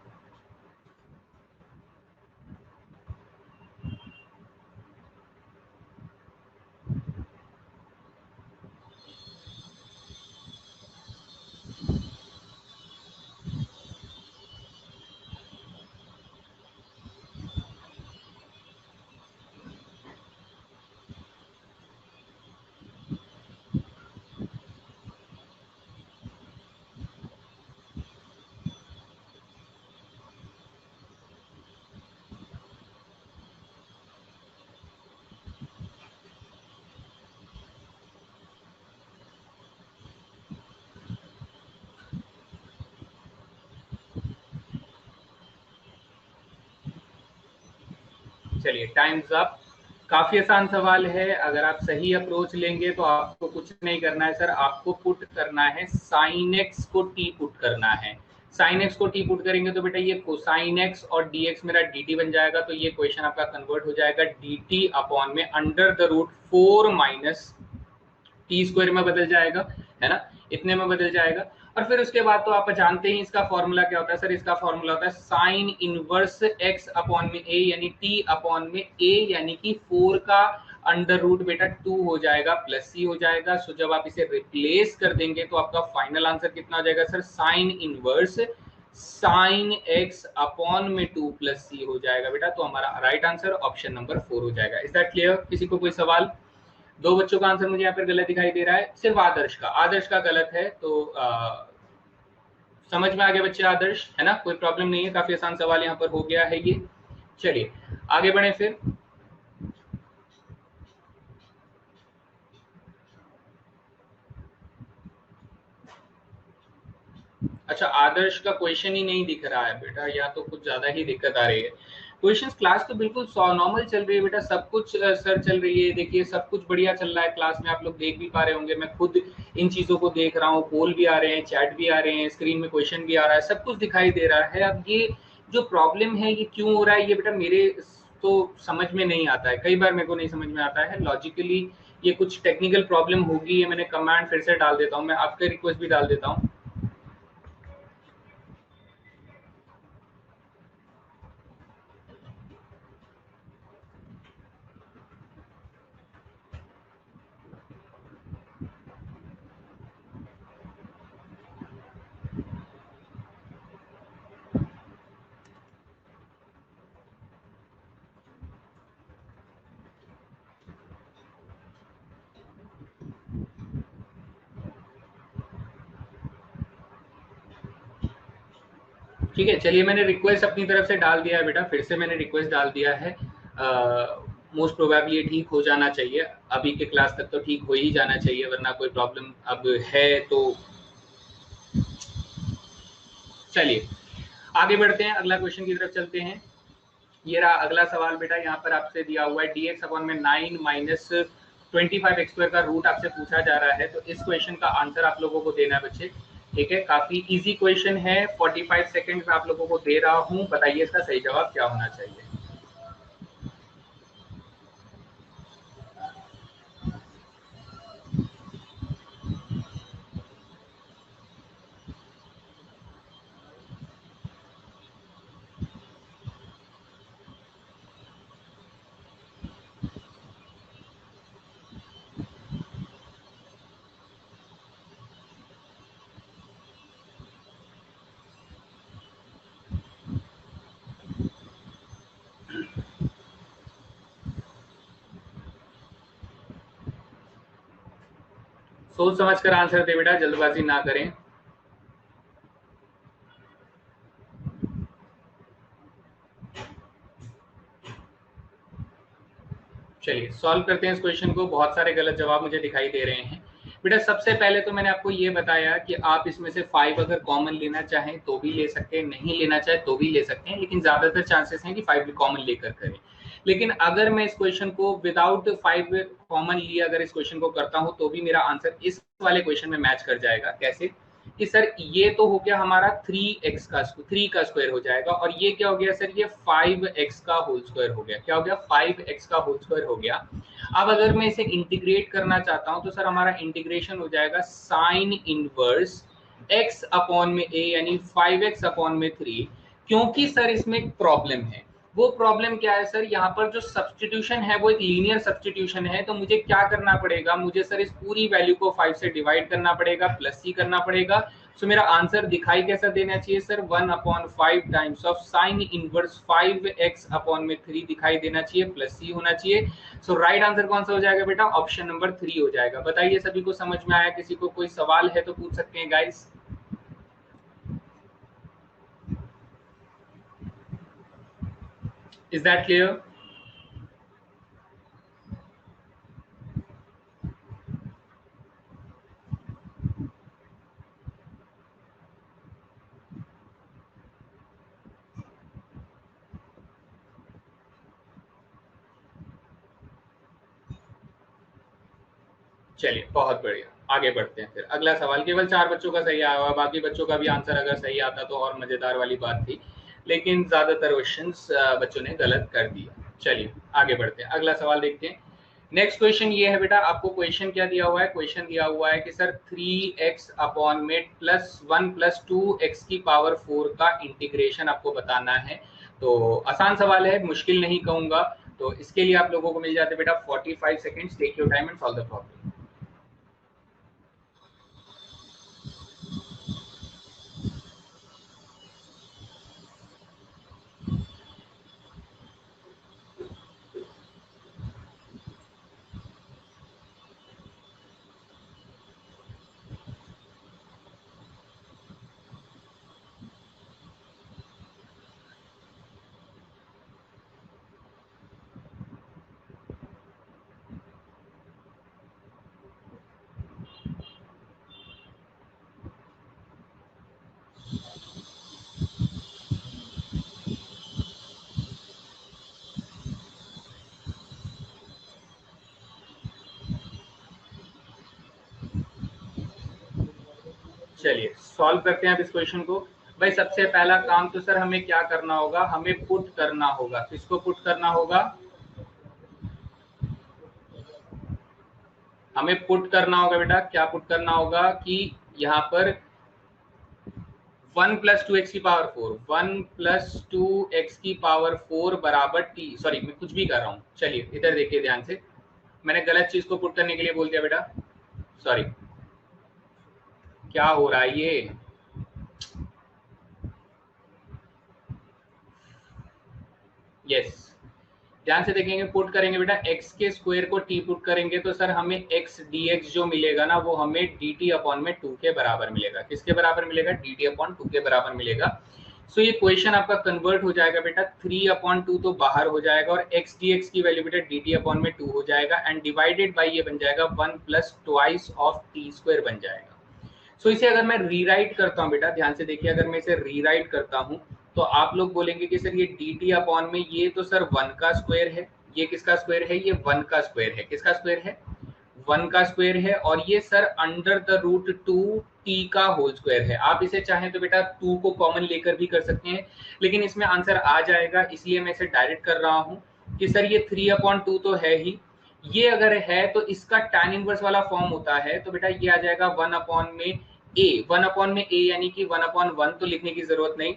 चलिए टाइम्स अप। काफी आसान सवाल है, अगर आप सही अप्रोच लेंगे तो आपको कुछ नहीं करना है सर, आपको पुट करना है साइन एक्स को टी पुट करना है। साइन एक्स को टी पुट करेंगे तो बेटा ये कोसाइन एक्स और डी एक्स मेरा डी टी बन जाएगा, तो ये क्वेश्चन आपका कन्वर्ट हो जाएगा डी टी अपॉन में under the root 4 minus t square में बदल जाएगा, है ना, इतने में बदल जाएगा। और फिर उसके बाद तो आप जानते ही इसका फॉर्मूला क्या होता है सर, इसका फॉर्मूला होता है साइन इनवर्स एक्स अपॉन में ए यानी टी अपॉन में ए यानी कि 4 का अंडर रूट बेटा 2 हो जाएगा प्लस सी हो जाएगा। सो जब आप इसे रिप्लेस कर देंगे तो आपका फाइनल आंसर कितना हो जाएगा sir, sine inverse sine x upon में 2 प्लस सी हो जाएगा बेटा। तो हमारा राइट आंसर ऑप्शन नंबर 4 हो जाएगा। Is that clear? किसी को कोई सवाल? दो बच्चों का आंसर मुझे यहाँ पर गलत दिखाई दे रहा है, सिर्फ आदर्श का गलत है। तो समझ में आ गया बच्चे, आदर्श है ना, कोई प्रॉब्लम नहीं है, काफी आसान सवाल यहाँ पर हो गया है ये। चलिए आगे बढ़े फिर। अच्छा आदर्श का क्वेश्चन ही नहीं दिख रहा है बेटा, या तो कुछ ज्यादा ही दिक्कत आ रही है। क्वेश्चंस क्लास तो बिल्कुल नॉर्मल चल रही है बेटा, सब कुछ सर चल रही है, देखिए सब कुछ बढ़िया चल रहा है क्लास में, आप लोग देख भी पा रहे होंगे, मैं खुद इन चीजों को देख रहा हूँ, पोल भी आ रहे हैं, चैट भी आ रहे हैं, स्क्रीन में क्वेश्चन भी आ रहा है, सब कुछ दिखाई दे रहा है। अब ये जो प्रॉब्लम है ये क्यों हो रहा है, ये बेटा मेरे तो समझ में नहीं आता है, कई बार मेरे को नहीं समझ में आता है लॉजिकली। ये कुछ टेक्निकल प्रॉब्लम होगी, ये मैंने कमांड फिर से डाल देता हूँ, मैं आपका रिक्वेस्ट भी डाल देता हूँ। ठीक है, चलिए मैंने रिक्वेस्ट अपनी तरफ से डाल दिया है बेटा, फिर से मैंने रिक्वेस्ट डाल दिया है। मोस्ट प्रोबेबली ये ठीक हो जाना चाहिए, अभी के क्लास तक तो ठीक हो ही जाना चाहिए, वरना कोई प्रॉब्लम अब है तो। चलिए आगे बढ़ते हैं, अगला क्वेश्चन की तरफ चलते हैं। ये रहा अगला सवाल बेटा, यहाँ पर आपसे दिया हुआ है dx अपॉन में 9 माइनस 25x² का रूट आपसे पूछा जा रहा है। तो इस क्वेश्चन का आंसर आप लोगों को देना है बच्चे, ठीक है। काफी इजी क्वेश्चन है, 45 सेकंड में आप लोगों को दे रहा हूँ, बताइए इसका सही जवाब क्या होना चाहिए। सोच समझ कर आंसर दे बेटा, जल्दबाजी ना करें। चलिए सॉल्व करते हैं इस क्वेश्चन को। बहुत सारे गलत जवाब मुझे दिखाई दे रहे हैं बेटा। सबसे पहले तो मैंने आपको ये बताया कि आप इसमें से 5 अगर कॉमन लेना चाहें तो भी ले सकते हैं, नहीं लेना चाहे तो भी ले सकते हैं, लेकिन ज्यादातर चांसेस हैं कि 5 कॉमन लेकर करें। लेकिन अगर मैं इस क्वेश्चन को विदाउट 5 कॉमन लिए अगर इस क्वेश्चन को करता हूं तो भी मेरा आंसर इस वाले क्वेश्चन में मैच कर जाएगा। कैसे कि सर ये तो हो गया हमारा 3 का स्क्वायर हो जाएगा, और ये क्या हो गया सर, ये 5x का होल स्क्वायर हो गया। क्या हो गया, 5x का होल स्क्वायर हो गया। अब अगर मैं इसे इंटीग्रेट करना चाहता हूं तो सर हमारा इंटीग्रेशन हो जाएगा साइन इनवर्स x अपॉन में a, यानी 5x अपॉन में 3। क्योंकि सर इसमें एक प्रॉब्लम है। वो प्रॉब्लम क्या है सर, यहाँ पर जो सब्स्टिट्यूशन है वो एक लीनियर सब्स्टिट्यूशन है। तो मुझे क्या करना पड़ेगा, मुझे सर इस पूरी वैल्यू को 5 से डिवाइड करना पड़ेगा, प्लस c करना पड़ेगा। सो मेरा आंसर दिखाई कैसा देना चाहिए sir, 1/5 times of sine inverse 5x upon में 3 दिखाई देना चाहिए, प्लस c होना चाहिए। सो राइट आंसर कौन सा हो जाएगा बेटा, ऑप्शन नंबर 3 हो जाएगा। बताइए सभी को समझ में आया? किसी को कोई सवाल है तो पूछ सकते हैं गाइस। Is that clear? चलिए बहुत बढ़िया, आगे बढ़ते हैं। फिर अगला सवाल, केवल 4 बच्चों का सही आया हुआ, बाकी बच्चों का भी आंसर अगर सही आता तो और मजेदार वाली बात थी, लेकिन ज्यादातर क्वेश्चंस बच्चों ने गलत कर दिया। चलिए आगे बढ़ते हैं, अगला सवाल देखते हैं। नेक्स्ट क्वेश्चन ये है बेटा, आपको क्वेश्चन क्या दिया हुआ है, क्वेश्चन दिया हुआ है कि सर 3x अपॉन में +1 + 2x की पावर 4 का इंटीग्रेशन आपको बताना है। तो आसान सवाल है, मुश्किल नहीं कहूंगा। तो इसके लिए आप लोगों को मिल जाते बेटा 45 seconds. Take your time and solve the problem. चलिए सॉल्व करते हैं अब इस क्वेश्चन को। भाई सबसे पहला काम तो सर हमें क्या करना होगा, हमें पुट करना होगा। किसको पुट करना होगा, हमें पुट करना होगा बेटा। क्या पुट करना होगा कि यहाँ पर 1 + 2x की पावर 4, 1 + 2x की पावर 4 बराबर t, सॉरी मैं कुछ भी कर रहा हूँ। चलिए इधर देखिए ध्यान से, मैंने गलत चीज को पुट करने के लिए बोल दिया बेटा, सॉरी। क्या हो रहा है ये, यस ध्यान से देखेंगे, पुट करेंगे बेटा x के स्क्वायर को t पुट करेंगे तो सर हमें x dx जो मिलेगा ना वो हमें dt अपॉन में 2 के बराबर मिलेगा। किसके बराबर मिलेगा, dt अपॉन 2 के बराबर मिलेगा। सो ये क्वेश्चन आपका कन्वर्ट हो जाएगा बेटा 3/2 तो बाहर हो जाएगा और x dx की वैल्यू बेटा dt/2 हो जाएगा एंड डिवाइडेड बाय ये बन जाएगा 1 plus twice of T square बन जाएगा। सो इसे अगर मैं रीराइट करता हूँ बेटा, ध्यान से देखिए, अगर मैं इसे रीराइट करता हूँ तो आप लोग बोलेंगे कि सर ये dt अपॉन में ये तो सर 1 का स्क्वायर है, ये किसका स्क्वायर है, ये 1 का स्क्वायर है, किसका स्क्वायर है, 1 का स्क्वायर है, और ये sir under the root 2 t का होल स्क्वायर है। आप इसे चाहें तो बेटा 2 को कॉमन लेकर भी कर सकते हैं, लेकिन इसमें आंसर आ जाएगा, इसलिए मैं इसे डायरेक्ट कर रहा हूँ कि सर ये 3/2 तो है ही, ये अगर है तो इसका tan इनवर्स वाला फॉर्म होता है, तो बेटा ये आ जाएगा 1/a यानी कि 1/1 तो लिखने की जरूरत नहीं,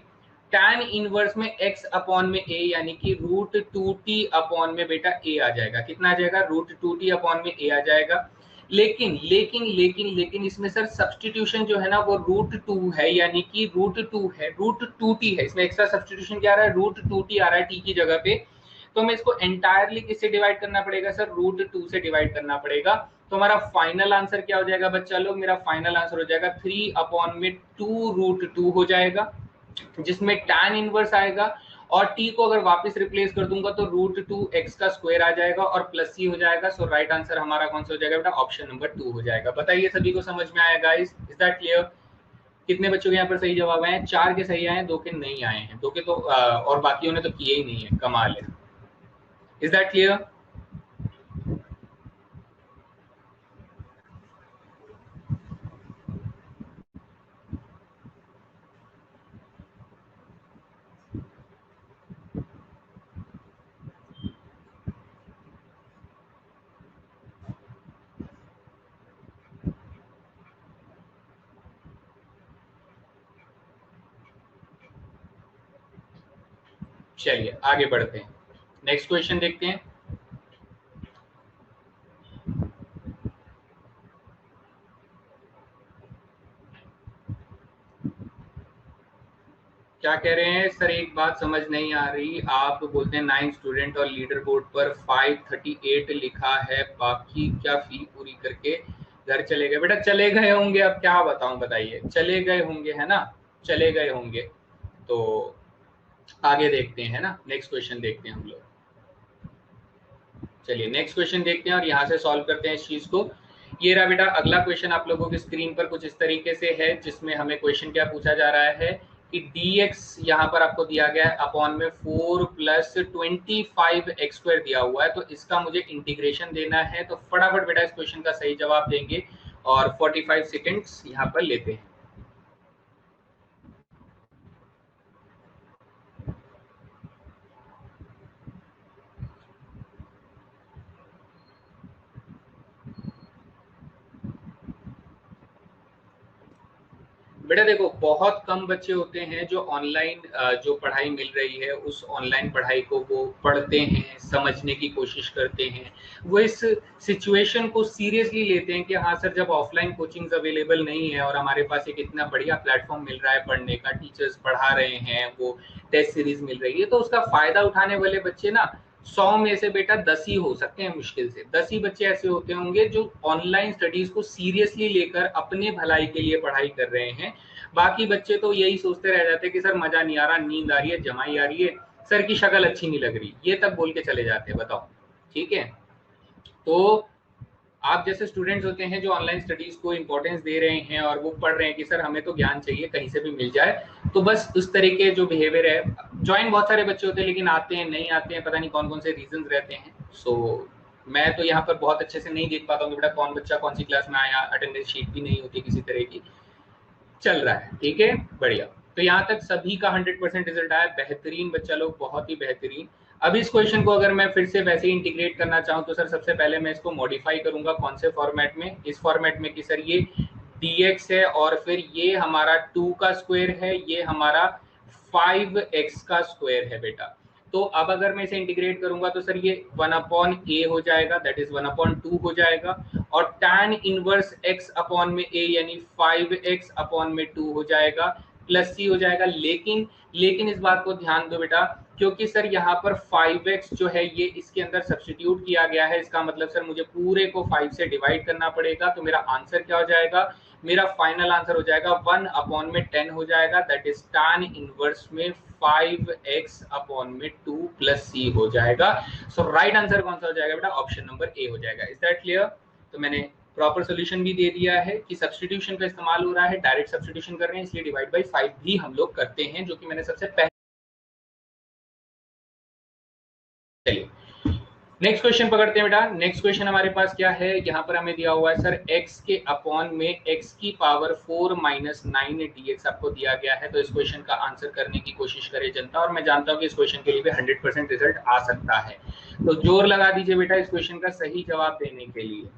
tan इनवर्स में x अपॉन में a यानी कि रूट 2t अपॉन में बेटा a आ जाएगा। कितना आ जाएगा, रूट 2t अपॉन में a आ जाएगा। लेकिन लेकिन लेकिन लेकिन इसमें सर सब्सटीट्यूशन जो है ना वो रूट 2 है, यानी कि रूट 2 है, रूट 2t है, इसमें एक्स्ट्रा सब्सटीट्यूशन क्या आ रहा है, रूट 2t आ रहा है t की जगह पे। तो हमें इसको एंटायरली किससे डिवाइड करना पड़ेगा सर, रूट 2 से डिवाइड करना पड़ेगा। तो हमारा फाइनल आंसर क्या हो जाएगा बच्चा लोग, मेरा फाइनल आंसर हो जाएगा 3/2 रूट 2 हो जाएगा, जिसमें tan इनवर्स आएगा और t को अगर वापस रिप्लेस कर दूंगा तो रूट 2 x का स्क्वायर आ जाएगा और प्लस c हो जाएगा। सो राइट आंसर हमारा कौन सा हो जाएगा बेटा, ऑप्शन नंबर 2 हो जाएगा। बताइए सभी को समझ में आया गाइस, इज दैट क्लियर? कितने बच्चों के यहाँ पर सही जवाब आए हैं, 4 के सही आए हैं, 2 के नहीं आए हैं, 2 के तो और बाकियों ने तो किए ही नहीं है, कमाल है। Is that clear? चलिए आगे बढ़ते हैं, नेक्स्ट क्वेश्चन देखते हैं। क्या कह रहे हैं सर, एक बात समझ नहीं आ रही, आप बोलते हैं 9 स्टूडेंट और लीडर बोर्ड पर 538 लिखा है, बाकी क्या फी पूरी करके घर चले गए? बेटा चले गए होंगे, अब क्या बताऊं, बताइए, चले गए होंगे है ना, चले गए होंगे। तो आगे देखते हैं ना, नेक्स्ट क्वेश्चन देखते हैं हम लोग। चलिए नेक्स्ट क्वेश्चन देखते हैं और यहाँ से सॉल्व करते हैं इस चीज को। ये रहा बेटा अगला क्वेश्चन आप लोगों की स्क्रीन पर कुछ इस तरीके से है, जिसमें हमें क्वेश्चन क्या पूछा जा रहा है कि dx यहाँ पर आपको दिया गया है अपॉन में 4 प्लस 25x² दिया हुआ है, तो इसका मुझे इंटीग्रेशन देना है। तो फटाफट बेटा इस क्वेश्चन का सही जवाब देंगे और 45 सेकेंड्स यहाँ पर लेते हैं। बेटा देखो बहुत कम बच्चे होते हैं जो ऑनलाइन जो पढ़ाई मिल रही है उस ऑनलाइन पढ़ाई को वो पढ़ते हैं, समझने की कोशिश करते हैं, वो इस सिचुएशन को सीरियसली लेते हैं कि हाँ सर जब ऑफलाइन कोचिंग्स अवेलेबल नहीं है और हमारे पास एक इतना बढ़िया प्लेटफॉर्म मिल रहा है पढ़ने का, टीचर्स पढ़ा रहे हैं, वो टेस्ट सीरीज मिल रही है, तो उसका फायदा उठाने वाले बच्चे ना 100 में से बेटा 10 ही हो सकते हैं, मुश्किल से 10 ही बच्चे ऐसे होते होंगे जो ऑनलाइन स्टडीज को सीरियसली लेकर अपने भलाई के लिए पढ़ाई कर रहे हैं। बाकी बच्चे तो यही सोचते रह जाते हैं कि सर मजा नहीं आ रहा, नींद आ रही है, जमाई आ रही है, सर की शक्ल अच्छी नहीं लग रही, ये तक बोल के चले जाते हैं। बताओ ठीक है? तो आप जैसे स्टूडेंट्स होते हैं जो ऑनलाइन स्टडीज को इंपॉर्टेंस दे रहे हैं और वो पढ़ रहे हैं कि सर हमें तो ज्ञान चाहिए कहीं से भी मिल जाए, तो बस उस तरीके जो बिहेवियर है, ज्वाइन बहुत सारे बच्चे होते हैं लेकिन आते हैं नहीं आते हैं, पता नहीं कौन कौन से रीजन रहते हैं। सो मैं तो यहाँ पर बहुत अच्छे से नहीं देख पाता हूँ बेटा कौन बच्चा कौन सी क्लास में आया, अटेंडेंस शीट भी नहीं होती किसी तरह की, चल रहा है ठीक है, बढ़िया। तो यहाँ तक सभी का 100% रिजल्ट आया, बेहतरीन बच्चा लोग, बहुत ही बेहतरीन। अब इस क्वेश्चन को अगर मैं फिर से वैसे ही इंटीग्रेट करना चाहूँ तो सर सबसे पहले मैं इसको मॉडिफाई करूंगा, कौन से फॉर्मेट में, इस फॉर्मेट में कि सर ये dx है और फिर ये हमारा 2 का स्क्वायर है, ये हमारा 5x का स्क्वायर है बेटा। तो अब अगर मैं इसे इंटीग्रेट करूंगा तो सर ये 1/a हो जाएगा, दैट इज 1/2 हो जाएगा, और tan इनवर्स x अपॉन में a यानी 5x अपॉन में 2 हो जाएगा, प्लस c हो जाएगा। लेकिन इस बात को ध्यान दो बेटा, क्योंकि सर यहाँ पर 5x जो है ये इसके अंदर सब्स्टिट्यूट किया गया है, इसका मतलब सर मुझे पूरे को 5 से डिवाइड करना पड़ेगा, तो मेरा आंसर क्या हो जाएगा, मेरा फाइनल आंसर हो जाएगा 1/10 हो जाएगा, दैट इज tan इनवर्स में 5x/2 प्लस सी हो जाएगा। सो राइट आंसर कौन सा हो जाएगा बेटा? ऑप्शन नंबर ए हो जाएगा। Is that clear? तो मैंने प्रॉपर सोल्यूशन भी दे दिया है कि सब्सटीट्यूशन का इस्तेमाल हो रहा है, डायरेक्ट सब्सटीट्यूशन कर रहे हैं, इसलिए डिवाइड बाई 5 भी हम लोग करते हैं, जो कि मैंने सबसे पहले। चलिए नेक्स्ट क्वेश्चन पकड़ते हैं बेटा। नेक्स्ट क्वेश्चन हमारे पास क्या है, यहाँ पर हमें दिया हुआ है सर x के अपॉन में x की पावर 4 माइनस 9 dx आपको दिया गया है। तो इस क्वेश्चन का आंसर करने की कोशिश करे जनता, और मैं जानता हूँ कि इस क्वेश्चन के लिए भी 100% रिजल्ट आ सकता है। तो जोर लगा दीजिए बेटा इस क्वेश्चन का सही जवाब देने के लिए।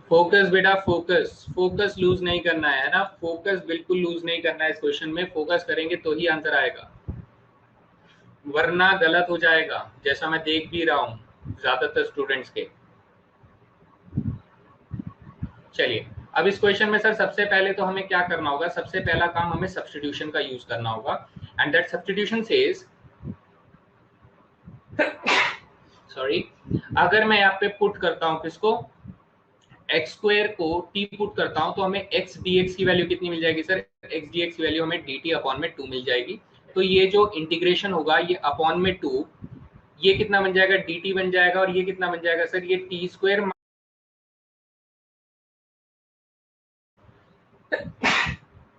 फोकस बेटा, फोकस फोकस लूज नहीं करना है ना, फोकस बिल्कुल लूज नहीं करना है इस क्वेश्चन में। फोकस करेंगे तो ही आंसर आएगा, वरना गलत हो जाएगा, जैसा मैं देख भी रहा हूं ज्यादातर स्टूडेंट्स के। चलिए अब इस क्वेश्चन में सर सबसे पहले तो हमें क्या करना होगा, सबसे पहला काम हमें सब्स्टिट्यूशन का यूज करना होगा। And that substitution says, sorry, अगर मैं यहाँ पे पुट करता हूं किसको, एक्स स्क्वायर को टी पुट करता हूं, तो हमें एक्स dx की वैल्यू कितनी मिल जाएगी सर? एक्स dx की वैल्यू हमें dt अपॉन में 2 मिल जाएगी। तो ये जो इंटीग्रेशन होगा ये अपॉन में 2, ये कितना बन जाएगा? dt बन जाएगा। और ये कितना बन जाएगा सर? ये टी स्क्वायर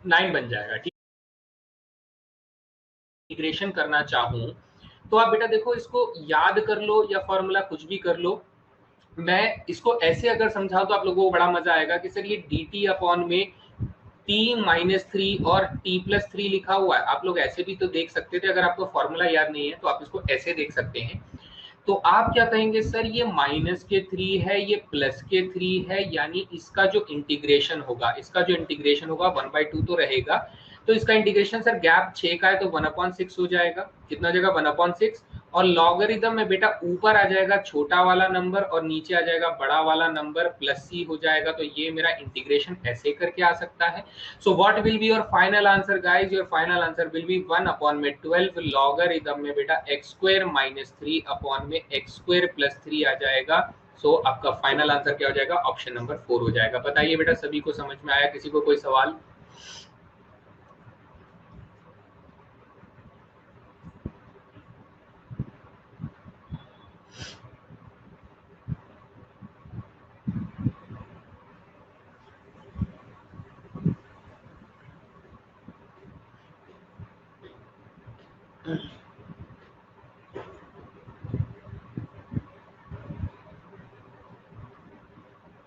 9 बन जाएगा। ठीक, इंटीग्रेशन करना चाहूं तो आप बेटा देखो इसको याद कर लो या फॉर्मूला कुछ भी कर लो। मैं इसको ऐसे अगर समझाऊं तो आप लोगों को बड़ा मजा आएगा कि सर ये dt अपॉन में t-3 और t+3 लिखा हुआ है। आप लोग ऐसे भी तो देख सकते थे, अगर आपको फॉर्मूला याद नहीं है तो आप इसको ऐसे देख सकते हैं। तो आप क्या कहेंगे सर, ये -3 है, ये +3 है, यानी इसका जो इंटीग्रेशन होगा, इसका जो इंटीग्रेशन होगा 1/2 तो रहेगा। तो इसका इंटीग्रेशन सर गैप 6 का है तो 1/6 हो जाएगा। कितना हो जाएगा? 1/6। और लॉगरिदम में बेटा ऊपर आ जाएगा छोटा वाला नंबर और नीचे आ जाएगा बड़ा वाला नंबर, प्लस सी हो जाएगा। तो ये मेरा इंटीग्रेशन ऐसे करके आ सकता है। So what will be your final answer guys? Your final answer will be 1/12 logarithm में बेटा x स्क्वायर माइनस 3 अपॉन में x स्क्वायर प्लस 3 आ जाएगा। सो आपका फाइनल आंसर क्या हो जाएगा? ऑप्शन नंबर 4 हो जाएगा। बताइए बेटा सभी को समझ में आया? किसी को कोई सवाल?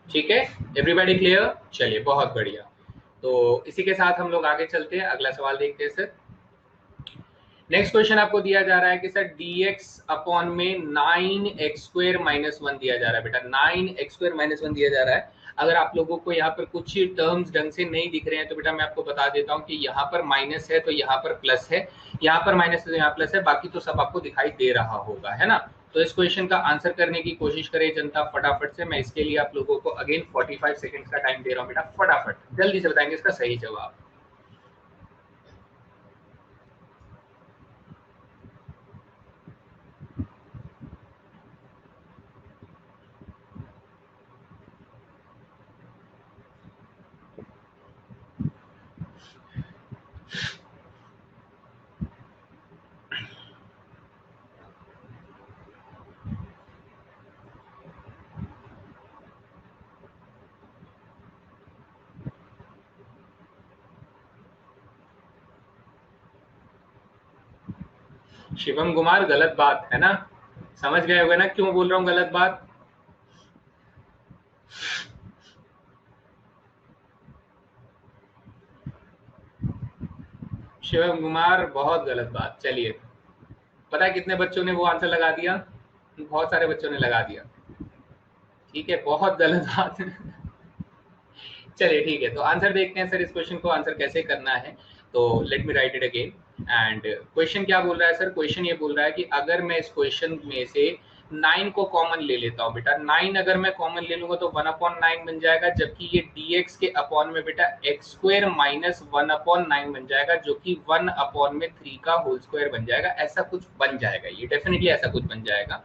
ठीक है, एवरीबॉडी क्लियर? चलिए बहुत बढ़िया। तो इसी के साथ हम लोग आगे चलते हैं, अगला सवाल देखते हैं सर। नेक्स्ट क्वेश्चन आपको दिया जा रहा है कि सर dx अपॉन में 9x² - 1 दिया जा रहा है। बेटा 9x² - 1 दिया जा रहा है। अगर आप लोगों को यहाँ पर कुछ टर्म्स ढंग से नहीं दिख रहे हैं तो बेटा मैं आपको बता देता हूँ कि यहाँ पर माइनस है तो यहाँ पर प्लस है, यहाँ पर माइनस है तो यहाँ प्लस है, बाकी तो सब आपको दिखाई दे रहा होगा, है ना। तो इस क्वेश्चन का आंसर करने की कोशिश करें जनता फटाफट से। मैं इसके लिए आप लोगों को अगेन 45 सेकेंड्स का टाइम दे रहा हूँ बेटा, फटाफट जल्दी से बताएंगे इसका सही जवाब। शिवम कुमार गलत बात है ना, समझ गए होगे ना क्यों बोल रहा हूँ गलत बात। शिवम कुमार बहुत गलत बात। चलिए पता है कितने बच्चों ने वो आंसर लगा दिया? बहुत सारे बच्चों ने लगा दिया। ठीक है, बहुत गलत बात है। चलिए ठीक है, तो आंसर देखते हैं सर इस क्वेश्चन को आंसर कैसे करना है। तो let me right it again. And question क्या बोल रहा है सर, क्वेश्चन ये बोल रहा है कि अगर मैं इस क्वेश्चन में से 9 को कॉमन ले लेता हूँ बेटा, 9 अगर मैं कॉमन ले लूंगा तो 1/9 बन जाएगा, जबकि ये dx के अपॉन में बेटा एक्स स्क्वायर माइनस 1/9 बन जाएगा, जो कि 1/3 का होल स्क्वायर बन जाएगा। ऐसा कुछ बन जाएगा, ये डेफिनेटली ऐसा कुछ बन जाएगा।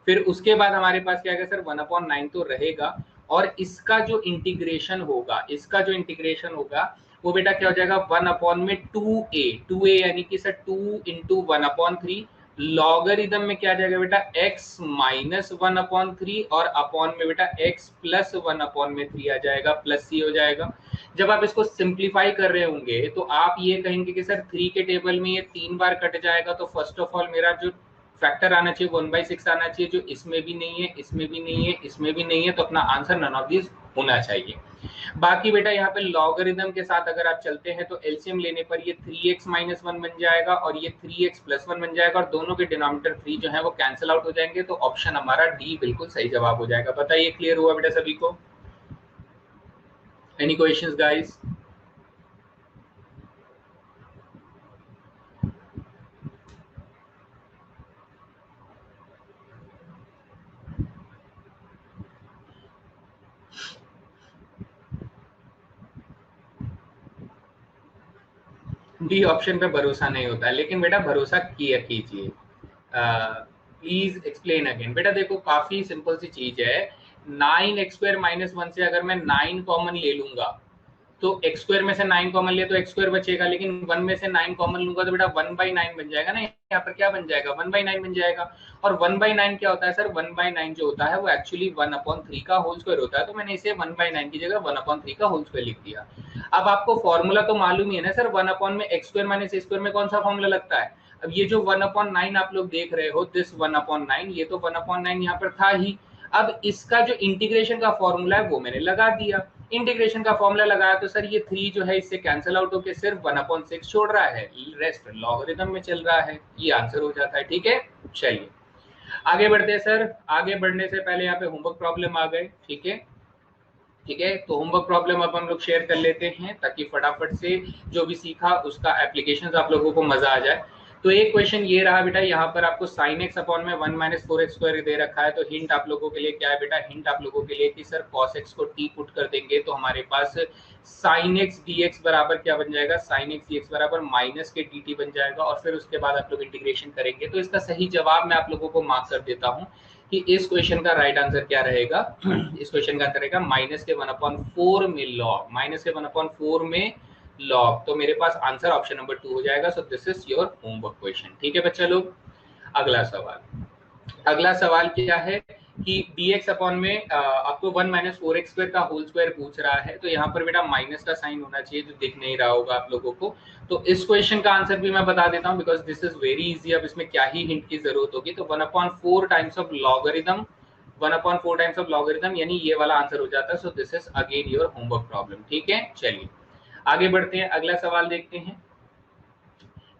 फिर उसके बाद हमारे पास क्या है सर, 1/9 तो रहेगा, और इसका जो इंटीग्रेशन होगा, इसका जो इंटीग्रेशन होगा वो बेटा क्या हो जाएगा, 1 में 2a यानी कि सर 2 इंटू 1/3 लॉगरिदम में क्या आ जाएगा बेटा x माइनस 1/3 और अपॉन में बेटा x प्लस 1/3 आ जाएगा, प्लस c हो जाएगा। जब आप इसको सिंप्लीफाई कर रहे होंगे तो आप ये कहेंगे कि सर 3 के टेबल में ये 3 बार कट जाएगा, तो फर्स्ट ऑफ ऑल मेरा जो फैक्टर आना चाहिए 1/6 आना चाहिए, जो इसमें भी नहीं है, इसमें भी नहीं है, इसमें भी नहीं है, तो अपना आंसर नन ऑफ दिस होना चाहिए। बाकी बेटा यहाँ पे लॉगरिदम के साथ अगर आप चलते हैं तो एलसीएम लेने पर ये 3x माइनस 1 बन जाएगा और ये 3x प्लस 1 बन जाएगा, और दोनों के डिनोमिनेटर 3 जो है वो कैंसिल आउट हो जाएंगे, तो ऑप्शन हमारा डी बिल्कुल सही जवाब हो जाएगा। बताइए क्लियर हुआ बेटा सभी को? Any questions guys? D option पे भरोसा नहीं होता है, लेकिन बेटा भरोसा किया कीजिए। Please explain again. बेटा देखो काफी सिंपल सी चीज है, 9x² - 1 से अगर मैं 9 कॉमन ले लूंगा तो x स्क्वायर में से 9 कॉमन लिया तो x स्क्वायर बचेगा, लेकिन 1 में से 9 कॉमन लूंगा तो बेटा 1/9 बन जाएगा ना, यहाँ पर क्या बन जाएगा, 1/9 बन जाएगा। और 1/9 क्या होता है सर, 1/9 जो होता है वो एक्चुअली 1/3 का होल स्क्वायर होता है, तो मैंने इसे 1/9 की जगह 1/3 का होल स्क्वायर लिख दिया। अब आपको फॉर्मूला तो मालूम ही है ना सर, 1 में x square minus a square में कौन सा फॉर्मूला लगता है। अब ये जो 1/9 आप लोग देख रहे हो, दिस 1/9, ये तो 1/9 यहाँ पर था ही। अब इसका जो इंटीग्रेशन का फॉर्मूला है वो मैंने लगा दिया, इंटीग्रेशन का फॉर्मूला लगाया तो सर ये 3 जो है इससे कैंसिल आउट होकर सिर्फ 1/6 छोड़ रहा है, रेस्ट लॉगरिथम में चल रहा है, ये आंसर हो जाता है। ठीक है, चलिए आगे बढ़ते हैं सर। आगे बढ़ने से पहले यहाँ पे होमवर्क प्रॉब्लम आ गए। ठीक है, ठीक है, तो होमवर्क प्रॉब्लम अब हम लोग शेयर कर लेते हैं ताकि फटाफट से जो भी सीखा उसका एप्लीकेशन आप लोगों को मजा आ जाए। तो एक क्वेश्चन ये रहा बेटा, यहाँ पर आपको sin x अपॉन में 1 - 4x² दे रखा है, तो हिंट आप लोगों के लिए क्या है बेटा, हिंट आप लोगों के लिए कि सर cos x को t पुट कर देंगे तो हमारे पास sin x dx बराबर क्या बन जाएगा, sin x dx बराबर माइनस के dt बन जाएगा, और फिर उसके बाद आप लोग इंटीग्रेशन करेंगे। तो इसका सही जवाब मैं आप लोगों को मार्क कर देता हूँ कि इस क्वेश्चन का राइट आंसर क्या रहेगा। इस क्वेश्चन का आंसर रहेगा -1/4 में लॉग, -1/4 में लॉग, तो मेरे पास आंसर ऑप्शन नंबर 2 हो जाएगा। So this is your homework question. ठीक है बच्चा लोग, अगला सवाल। अगला सवाल क्या है कि dx अपॉन में आपको 1 - 4x² का होल स्क्वायर पूछ रहा है, तो यहाँ पर बेटा माइनस का साइन होना चाहिए, जो दिख नहीं रहा होगा आप लोगों को। तो इस क्वेश्चन का आंसर भी मैं बता देता हूँ because this is very easy. अब इसमें क्या ही हिंट की जरूरत होगी, तो 1/4 times of logarithm, 1/4 times of logarithm यानी ये वाला आंसर हो जाता है। So this is again your homework problem. ठीक है, चलिए आगे बढ़ते हैं, अगला सवाल देखते हैं।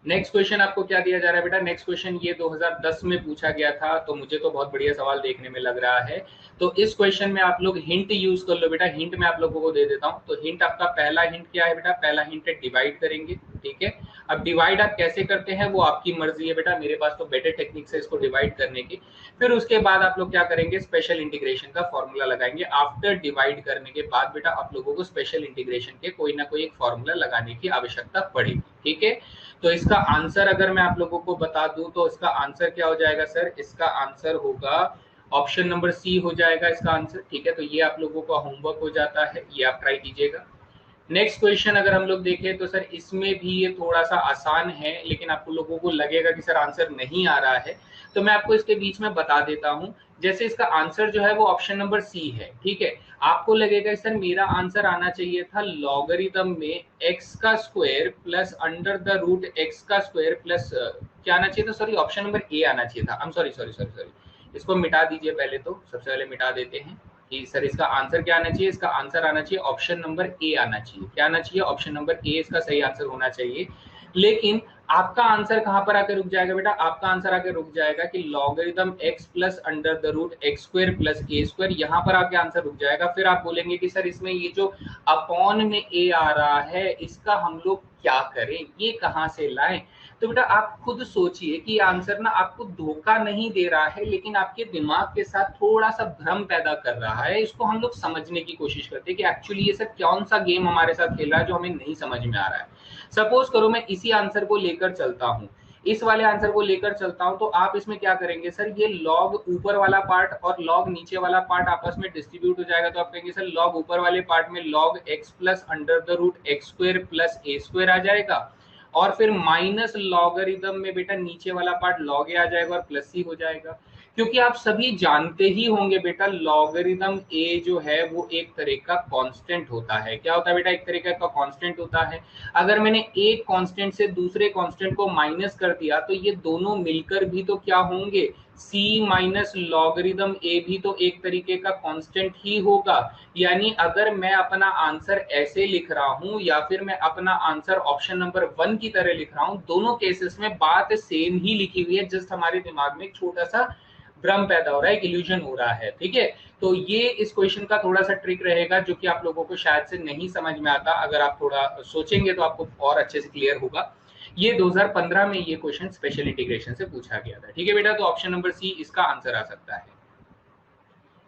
नेक्स्ट क्वेश्चन आपको क्या दिया जा रहा है बेटा, नेक्स्ट क्वेश्चन ये 2010 में पूछा गया था, तो मुझे तो बहुत बढ़िया सवाल देखने में लग रहा है। तो इस क्वेश्चन में आप लोग हिंट यूज कर लो बेटा, हिंट मैं आप लोगों को दे देता हूं। तो हिंट आपका पहला हिंट क्या है बेटा, पहला हिंट है डिवाइड करेंगे। ठीक है, अब डिवाइड आप कैसे करते हैं वो आपकी मर्जी है बेटा, मेरे पास तो बेटर टेक्निक है इसको डिवाइड करने की। फिर उसके बाद आप लोग क्या करेंगे, स्पेशल इंटीग्रेशन का फॉर्मूला लगाएंगे। आफ्टर डिवाइड करने के बाद बेटा आप लोगों को स्पेशल इंटीग्रेशन के कोई ना कोई एक फॉर्मूला लगाने की आवश्यकता पड़ेगी। ठीक है, तो इसका आंसर अगर मैं आप लोगों को बता दूं तो इसका आंसर क्या हो जाएगा सर, इसका आंसर होगा ऑप्शन नंबर सी हो जाएगा इसका आंसर। ठीक है, तो ये आप लोगों का होमवर्क हो जाता है, ये आप ट्राई कीजिएगा। नेक्स्ट क्वेश्चन अगर हम लोग देखें तो सर इसमें भी ये थोड़ा सा आसान है, लेकिन आप लोगों को लगेगा कि सर आंसर नहीं आ रहा है, तो मैं आपको इसके बीच में बता देता हूं। जैसे इसका आंसर जो है वो ऑप्शन नंबर सी है। ठीक है, आपको लगेगा सर मेरा आंसर आना चाहिए था लॉगरिथम में x का square plus under the root x का स्क्वायर प्लस क्या आना चाहिए था, सॉरी ऑप्शन नंबर ए आना चाहिए था। सॉरी, इसको मिटा दीजिए पहले, तो सबसे पहले मिटा देते हैं कि सर इसका आंसर क्या आना चाहिए, इसका आंसर आना चाहिए ऑप्शन नंबर ए आना चाहिए। क्या आना चाहिए, ऑप्शन नंबर ए इसका सही आंसर होना चाहिए। लेकिन आपका आंसर कहां पर आके रुक जाएगा बेटा? आपका आंसर आके रुक जाएगा कि logarithm x plus under the root x square plus a square, यहां पर आके आंसर रुक जाएगा। फिर आप बोलेंगे कि सर इसमें ये जो अपॉन में a आ रहा है इसका हम लोग क्या करें, ये कहां से लाएं? तो बेटा आप खुद सोचिए कि आंसर ना आपको धोखा नहीं दे रहा है, लेकिन आपके दिमाग के साथ थोड़ा सा भ्रम पैदा कर रहा है। इसको हम लोग समझने की कोशिश करते हैं कि एक्चुअली ये सब कौन सा गेम हमारे साथ खेल रहा है जो हमें नहीं समझ में आ रहा है। सपोज करो मैं इसी आंसर को लेकर चलता हूं, इस वाले आंसर को लेकर चलता हूं, तो आप इसमें क्या करेंगे सर, ये लॉग ऊपर वाला पार्ट और लॉग नीचे वाला पार्ट आपस में डिस्ट्रीब्यूट हो जाएगा। तो आप कहेंगे सर लॉग ऊपर वाले पार्ट में log x plus under the root x square plus a square आ जाएगा, और फिर माइनस लॉगरिदम में बेटा नीचे वाला पार्ट लॉग ए आ जाएगा और प्लस सी हो जाएगा। क्योंकि आप सभी जानते ही होंगे बेटा लॉगरिदम ए जो है वो एक तरह का कांस्टेंट होता है। क्या होता है बेटा? एक तरह का कांस्टेंट होता है। अगर मैंने एक कांस्टेंट से दूसरे कांस्टेंट को माइनस कर दिया तो ये दोनों मिलकर भी तो क्या होंगे? c माइनस लॉगरिदम ए भी तो एक तरीके का कांस्टेंट ही होगा। यानी अगर मैं अपना आंसर ऐसे लिख रहा हूं या फिर मैं अपना आंसर ऑप्शन नंबर 1 की तरह लिख रहा हूं, दोनों केसेस में बात सेम ही लिखी हुई है, जस्ट हमारे दिमाग में एक छोटा सा भ्रम पैदा हो रहा है, एक इल्यूजन हो रहा है। ठीक है, तो ये इस क्वेश्चन का थोड़ा सा ट्रिक रहेगा जो कि आप लोगों को शायद से नहीं समझ में आता। अगर आप थोड़ा सोचेंगे तो आपको और अच्छे से क्लियर होगा। ये 2015 में ये क्वेश्चन स्पेशल इंटीग्रेशन से पूछा गया था। ठीक है बेटा, तो ऑप्शन नंबर सी इसका आंसर आ सकता है।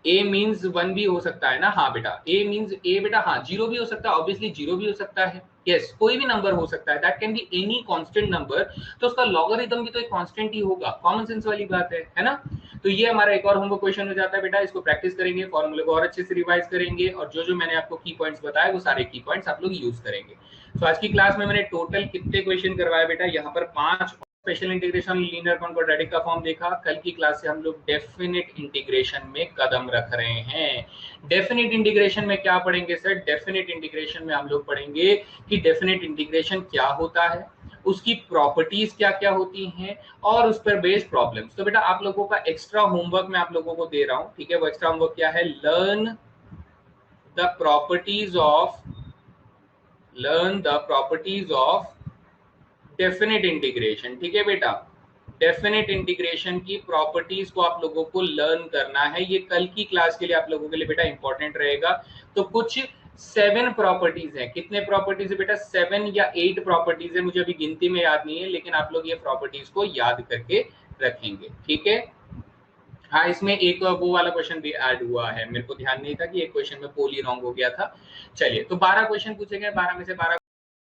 ए मीन्स 1 भी हो सकता है ना? हाँ बेटा, ए मीन्स ए बेटा, हाँ 0 भी हो सकता है, ऑब्वियसली 0 भी हो सकता है। यस, कोई भी नंबर हो सकता है, that can be any constant number. तो उसका लॉगरिथम भी तो एक कांस्टेंट ही होगा, कॉमन सेंस वाली बात है ना? तो ये हमारा एक और होमवर्क क्वेश्चन हो जाता है बेटा। इसको प्रैक्टिस करेंगे, फॉर्मूले को और अच्छे से रिवाइज करेंगे, और जो जो मैंने आपको की पॉइंट्स बताए वो सारे की पॉइंट्स आप लोग यूज करेंगे। तो आज की क्लास में मैंने टोटल कितने क्वेश्चन करवाए बेटा? यहाँ पर 5 स्पेशल इंटीग्रेशन, लीनियर क्वाड्रेटिक का फॉर्म देखा। कल की क्लास से हम लोग डेफिनेट इंटीग्रेशन में कदम रख रहे हैं। डेफिनेट इंटीग्रेशन में क्या पढ़ेंगे सर? डेफिनेट इंटीग्रेशन में हम लोग पढ़ेंगे कि डेफिनेट इंटीग्रेशन क्या होता है, उसकी प्रॉपर्टीज क्या क्या होती हैं, और उस पर बेस्ड प्रॉब्लम्स। तो बेटा आप लोगों का एक्स्ट्रा होमवर्क मैं आप लोगों को दे रहा हूँ। ठीक है, वो एक्स्ट्रा होमवर्क क्या है? Learn the properties of definite integration. ठीक है बेटा, डेफिनेट इंटीग्रेशन की प्रॉपर्टीज को आप लोगों को लर्न करना है। ये कल की क्लास के लिए आप लोगों के लिए बेटा इंपॉर्टेंट रहेगा। तो कुछ 7 प्रॉपर्टीज है। कितने प्रॉपर्टीज है बेटा? 7 या 8 प्रॉपर्टीज है, मुझे अभी गिनती में याद नहीं है, लेकिन आप लोग ये प्रॉपर्टीज को याद करके रखेंगे। ठीक है, हाँ इसमें एक वो वाला क्वेश्चन भी ऐड हुआ है, मेरे को ध्यान नहीं था कि एक क्वेश्चन में पोल ही रॉन्ग हो गया था। चलिए, तो 12 क्वेश्चन पूछे गए, 12 में से 12